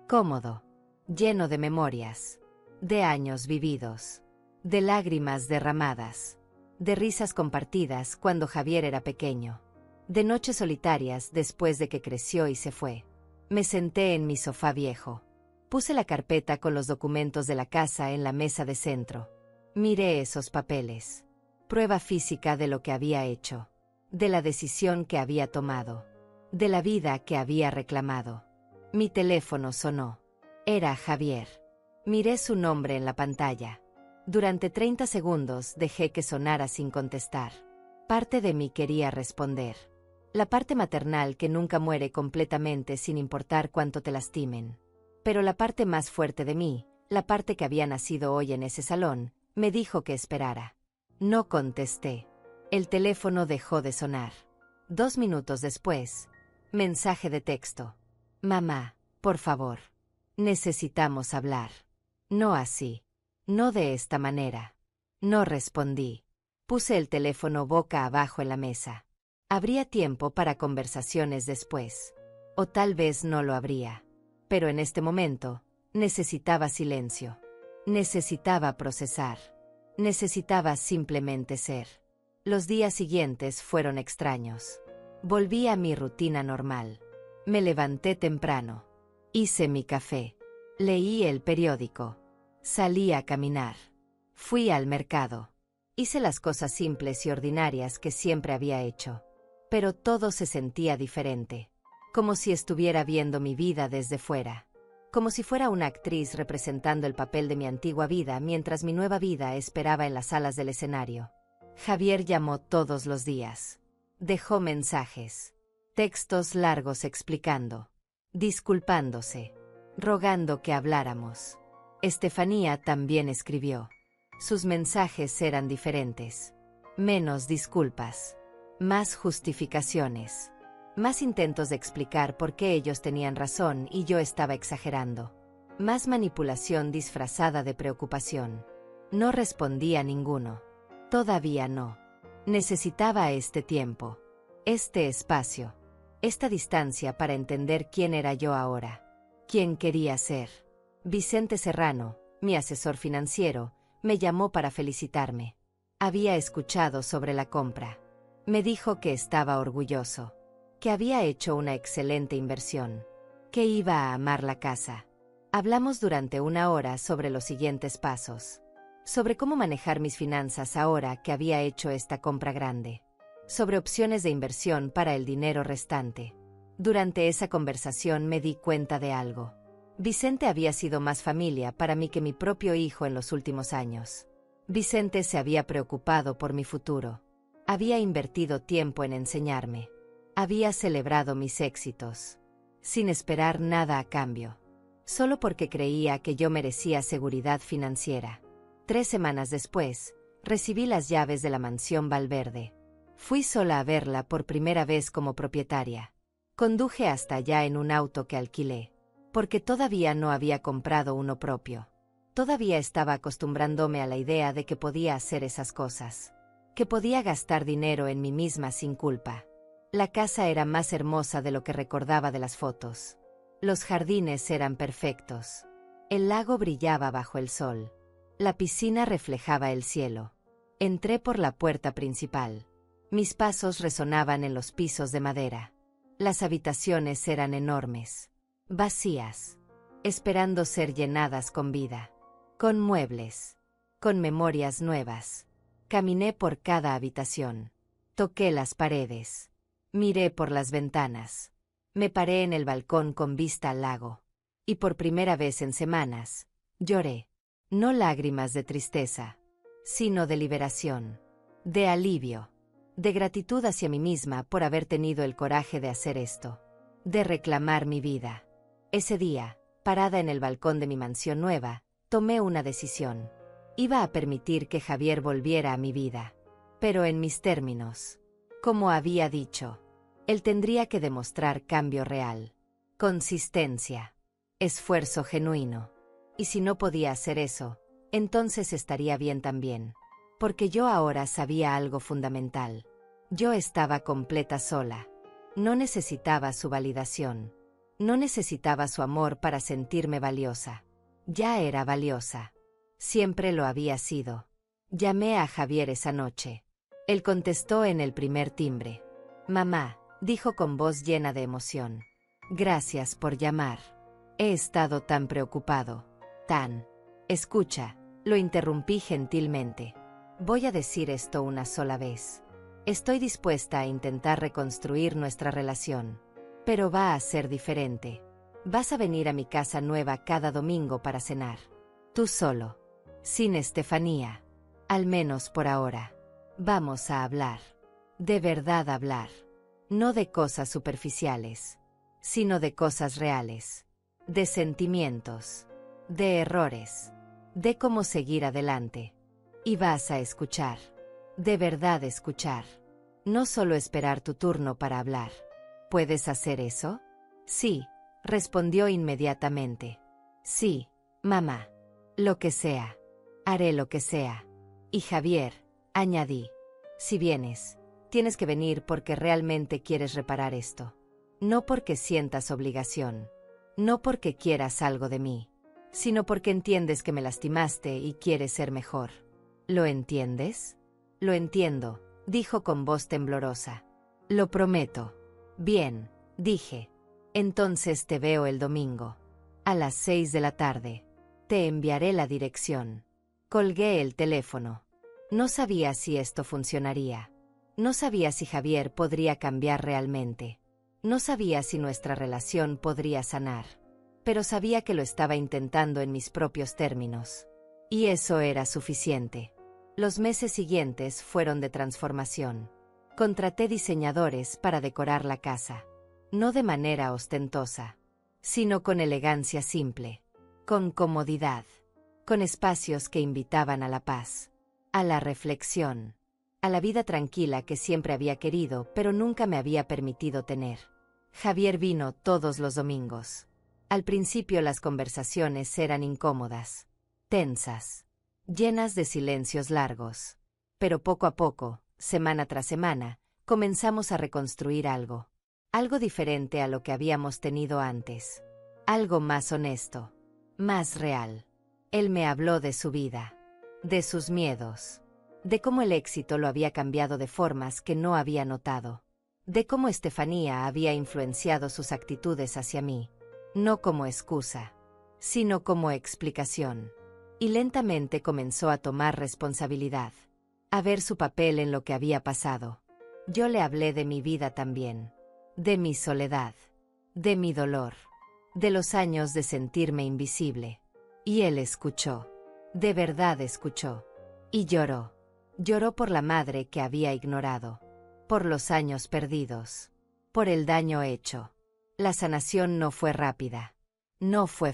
Cómodo. Lleno de memorias. De años vividos. De lágrimas derramadas. De risas compartidas cuando Javier era pequeño. De noches solitarias después de que creció y se fue. Me senté en mi sofá viejo. Puse la carpeta con los documentos de la casa en la mesa de centro. Miré esos papeles. Prueba física de lo que había hecho. De la decisión que había tomado. De la vida que había reclamado. Mi teléfono sonó. Era Javier. Miré su nombre en la pantalla. Durante 30 segundos dejé que sonara sin contestar. Parte de mí quería responder. La parte maternal que nunca muere completamente sin importar cuánto te lastimen. Pero la parte más fuerte de mí, la parte que había nacido hoy en ese salón, me dijo que esperara. No contesté. El teléfono dejó de sonar. 2 minutos después, mensaje de texto. Mamá, por favor. Necesitamos hablar. No así. No de esta manera. No respondí. Puse el teléfono boca abajo en la mesa. Habría tiempo para conversaciones después. O tal vez no lo habría. Pero en este momento, necesitaba silencio. Necesitaba procesar. Necesitaba simplemente ser. Los días siguientes fueron extraños. Volví a mi rutina normal. Me levanté temprano. Hice mi café. Leí el periódico. Salí a caminar. Fui al mercado. Hice las cosas simples y ordinarias que siempre había hecho. Pero todo se sentía diferente. Como si estuviera viendo mi vida desde fuera. Como si fuera una actriz representando el papel de mi antigua vida mientras mi nueva vida esperaba en las salas del escenario. Javier llamó todos los días. Dejó mensajes. Textos largos explicando. Disculpándose. Rogando que habláramos. Estefanía también escribió. Sus mensajes eran diferentes. Menos disculpas. Más justificaciones. Más intentos de explicar por qué ellos tenían razón y yo estaba exagerando. Más manipulación disfrazada de preocupación. No respondí a ninguno. Todavía no. Necesitaba este tiempo. Este espacio. Esta distancia para entender quién era yo ahora. Quién quería ser. Vicente Serrano, mi asesor financiero, me llamó para felicitarme. Había escuchado sobre la compra. Me dijo que estaba orgulloso. Que había hecho una excelente inversión. Que iba a amar la casa. Hablamos durante 1 hora sobre los siguientes pasos. Sobre cómo manejar mis finanzas ahora que había hecho esta compra grande. sobre opciones de inversión para el dinero restante. Durante esa conversación me di cuenta de algo. Vicente había sido más familia para mí que mi propio hijo en los últimos años. Vicente se había preocupado por mi futuro. Había invertido tiempo en enseñarme. Había celebrado mis éxitos, sin esperar nada a cambio, solo porque creía que yo merecía seguridad financiera. 3 semanas después, recibí las llaves de la mansión Valverde. Fui sola a verla por primera vez como propietaria. Conduje hasta allá en un auto que alquilé, porque todavía no había comprado uno propio. Todavía estaba acostumbrándome a la idea de que podía hacer esas cosas, que podía gastar dinero en mí misma sin culpa. La casa era más hermosa de lo que recordaba de las fotos. Los jardines eran perfectos. El lago brillaba bajo el sol. La piscina reflejaba el cielo. Entré por la puerta principal. Mis pasos resonaban en los pisos de madera. Las habitaciones eran enormes, vacías, esperando ser llenadas con vida, con muebles, con memorias nuevas. Caminé por cada habitación. Toqué las paredes. Miré por las ventanas. Me paré en el balcón con vista al lago. Y por primera vez en semanas, lloré. No lágrimas de tristeza, sino de liberación, de alivio, de gratitud hacia mí misma por haber tenido el coraje de hacer esto, de reclamar mi vida. Ese día, parada en el balcón de mi mansión nueva, tomé una decisión. Iba a permitir que Javier volviera a mi vida, pero en mis términos. Como había dicho, él tendría que demostrar cambio real, consistencia, esfuerzo genuino. Y si no podía hacer eso, entonces estaría bien también. Porque yo ahora sabía algo fundamental. Yo estaba completa sola. No necesitaba su validación. No necesitaba su amor para sentirme valiosa. Ya era valiosa. Siempre lo había sido. Llamé a Javier esa noche. Él contestó en el primer timbre. «Mamá», dijo con voz llena de emoción. «Gracias por llamar. He estado tan preocupado. Tan». «Escucha», lo interrumpí gentilmente. «Voy a decir esto una sola vez. Estoy dispuesta a intentar reconstruir nuestra relación. Pero va a ser diferente. Vas a venir a mi casa nueva cada domingo para cenar. Tú solo. Sin Estefanía. Al menos por ahora. Vamos a hablar. De verdad hablar. No de cosas superficiales, sino de cosas reales. De sentimientos. De errores. De cómo seguir adelante. Y vas a escuchar. De verdad escuchar. No solo esperar tu turno para hablar. ¿Puedes hacer eso?» «Sí», respondió inmediatamente. «Sí, mamá. Lo que sea. Haré lo que sea». «Y Javier», añadí, «si vienes, tienes que venir porque realmente quieres reparar esto. No porque sientas obligación. No porque quieras algo de mí, sino porque entiendes que me lastimaste y quieres ser mejor. ¿Lo entiendes?» «Lo entiendo», dijo con voz temblorosa. «Lo prometo». «Bien», dije. «Entonces te veo el domingo. A las 6 de la tarde. Te enviaré la dirección». Colgué el teléfono. No sabía si esto funcionaría. No sabía si Javier podría cambiar realmente. No sabía si nuestra relación podría sanar. Pero sabía que lo estaba intentando en mis propios términos. Y eso era suficiente. Los meses siguientes fueron de transformación. Contraté diseñadores para decorar la casa. No de manera ostentosa, sino con elegancia simple, con comodidad, con espacios que invitaban a la paz, a la reflexión, a la vida tranquila que siempre había querido pero nunca me había permitido tener. Javier vino todos los domingos. Al principio las conversaciones eran incómodas, tensas, llenas de silencios largos. Pero poco a poco, semana tras semana, comenzamos a reconstruir algo. Algo diferente a lo que habíamos tenido antes. Algo más honesto, más real. Él me habló de su vida, de sus miedos, de cómo el éxito lo había cambiado de formas que no había notado, de cómo Estefanía había influenciado sus actitudes hacia mí, no como excusa, sino como explicación. Y lentamente comenzó a tomar responsabilidad, a ver su papel en lo que había pasado. Yo le hablé de mi vida también, de mi soledad, de mi dolor, de los años de sentirme invisible. Y él escuchó, de verdad escuchó, y lloró. Lloró por la madre que había ignorado, por los años perdidos, por el daño hecho. La sanación no fue rápida, no fue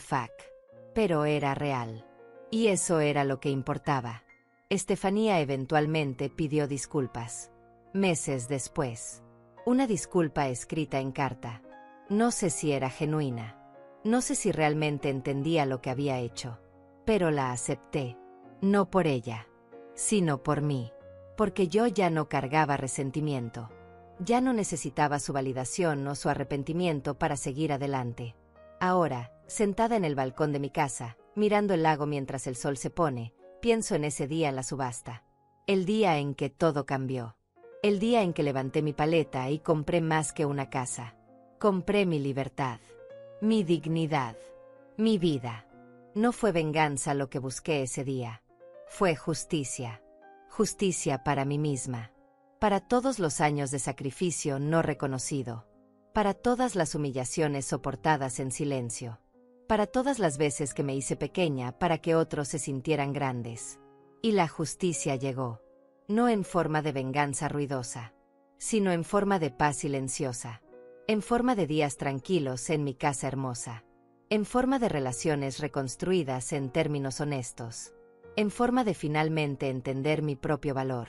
pero era real. Y eso era lo que importaba. Estefanía eventualmente pidió disculpas. Meses después. Una disculpa escrita en carta. No sé si era genuina. No sé si realmente entendía lo que había hecho. Pero la acepté. No por ella, sino por mí. Porque yo ya no cargaba resentimiento. Ya no necesitaba su validación o su arrepentimiento para seguir adelante. Ahora, sentada en el balcón de mi casa, mirando el lago mientras el sol se pone, pienso en ese día en la subasta. El día en que todo cambió. El día en que levanté mi paleta y compré más que una casa. Compré mi libertad, mi dignidad, mi vida. No fue venganza lo que busqué ese día. Fue justicia. Justicia para mí misma. Para todos los años de sacrificio no reconocido. Para todas las humillaciones soportadas en silencio. Para todas las veces que me hice pequeña para que otros se sintieran grandes. Y la justicia llegó. No en forma de venganza ruidosa, sino en forma de paz silenciosa. En forma de días tranquilos en mi casa hermosa. En forma de relaciones reconstruidas en términos honestos. En forma de finalmente entender mi propio valor.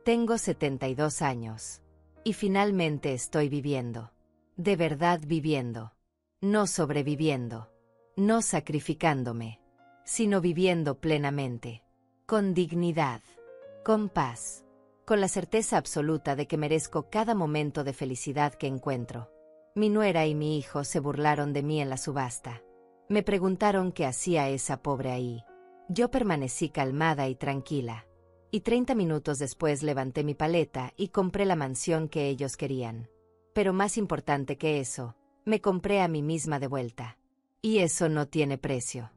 Tengo 72 años. Y finalmente estoy viviendo. De verdad viviendo. No sobreviviendo. No sacrificándome. Sino viviendo plenamente. Con dignidad. Con paz. Con la certeza absoluta de que merezco cada momento de felicidad que encuentro. Mi nuera y mi hijo se burlaron de mí en la subasta. Me preguntaron qué hacía esa pobre ahí. Yo permanecí calmada y tranquila. Y 30 minutos después levanté mi paleta y compré la mansión que ellos querían. Pero más importante que eso, me compré a mí misma de vuelta. Y eso no tiene precio.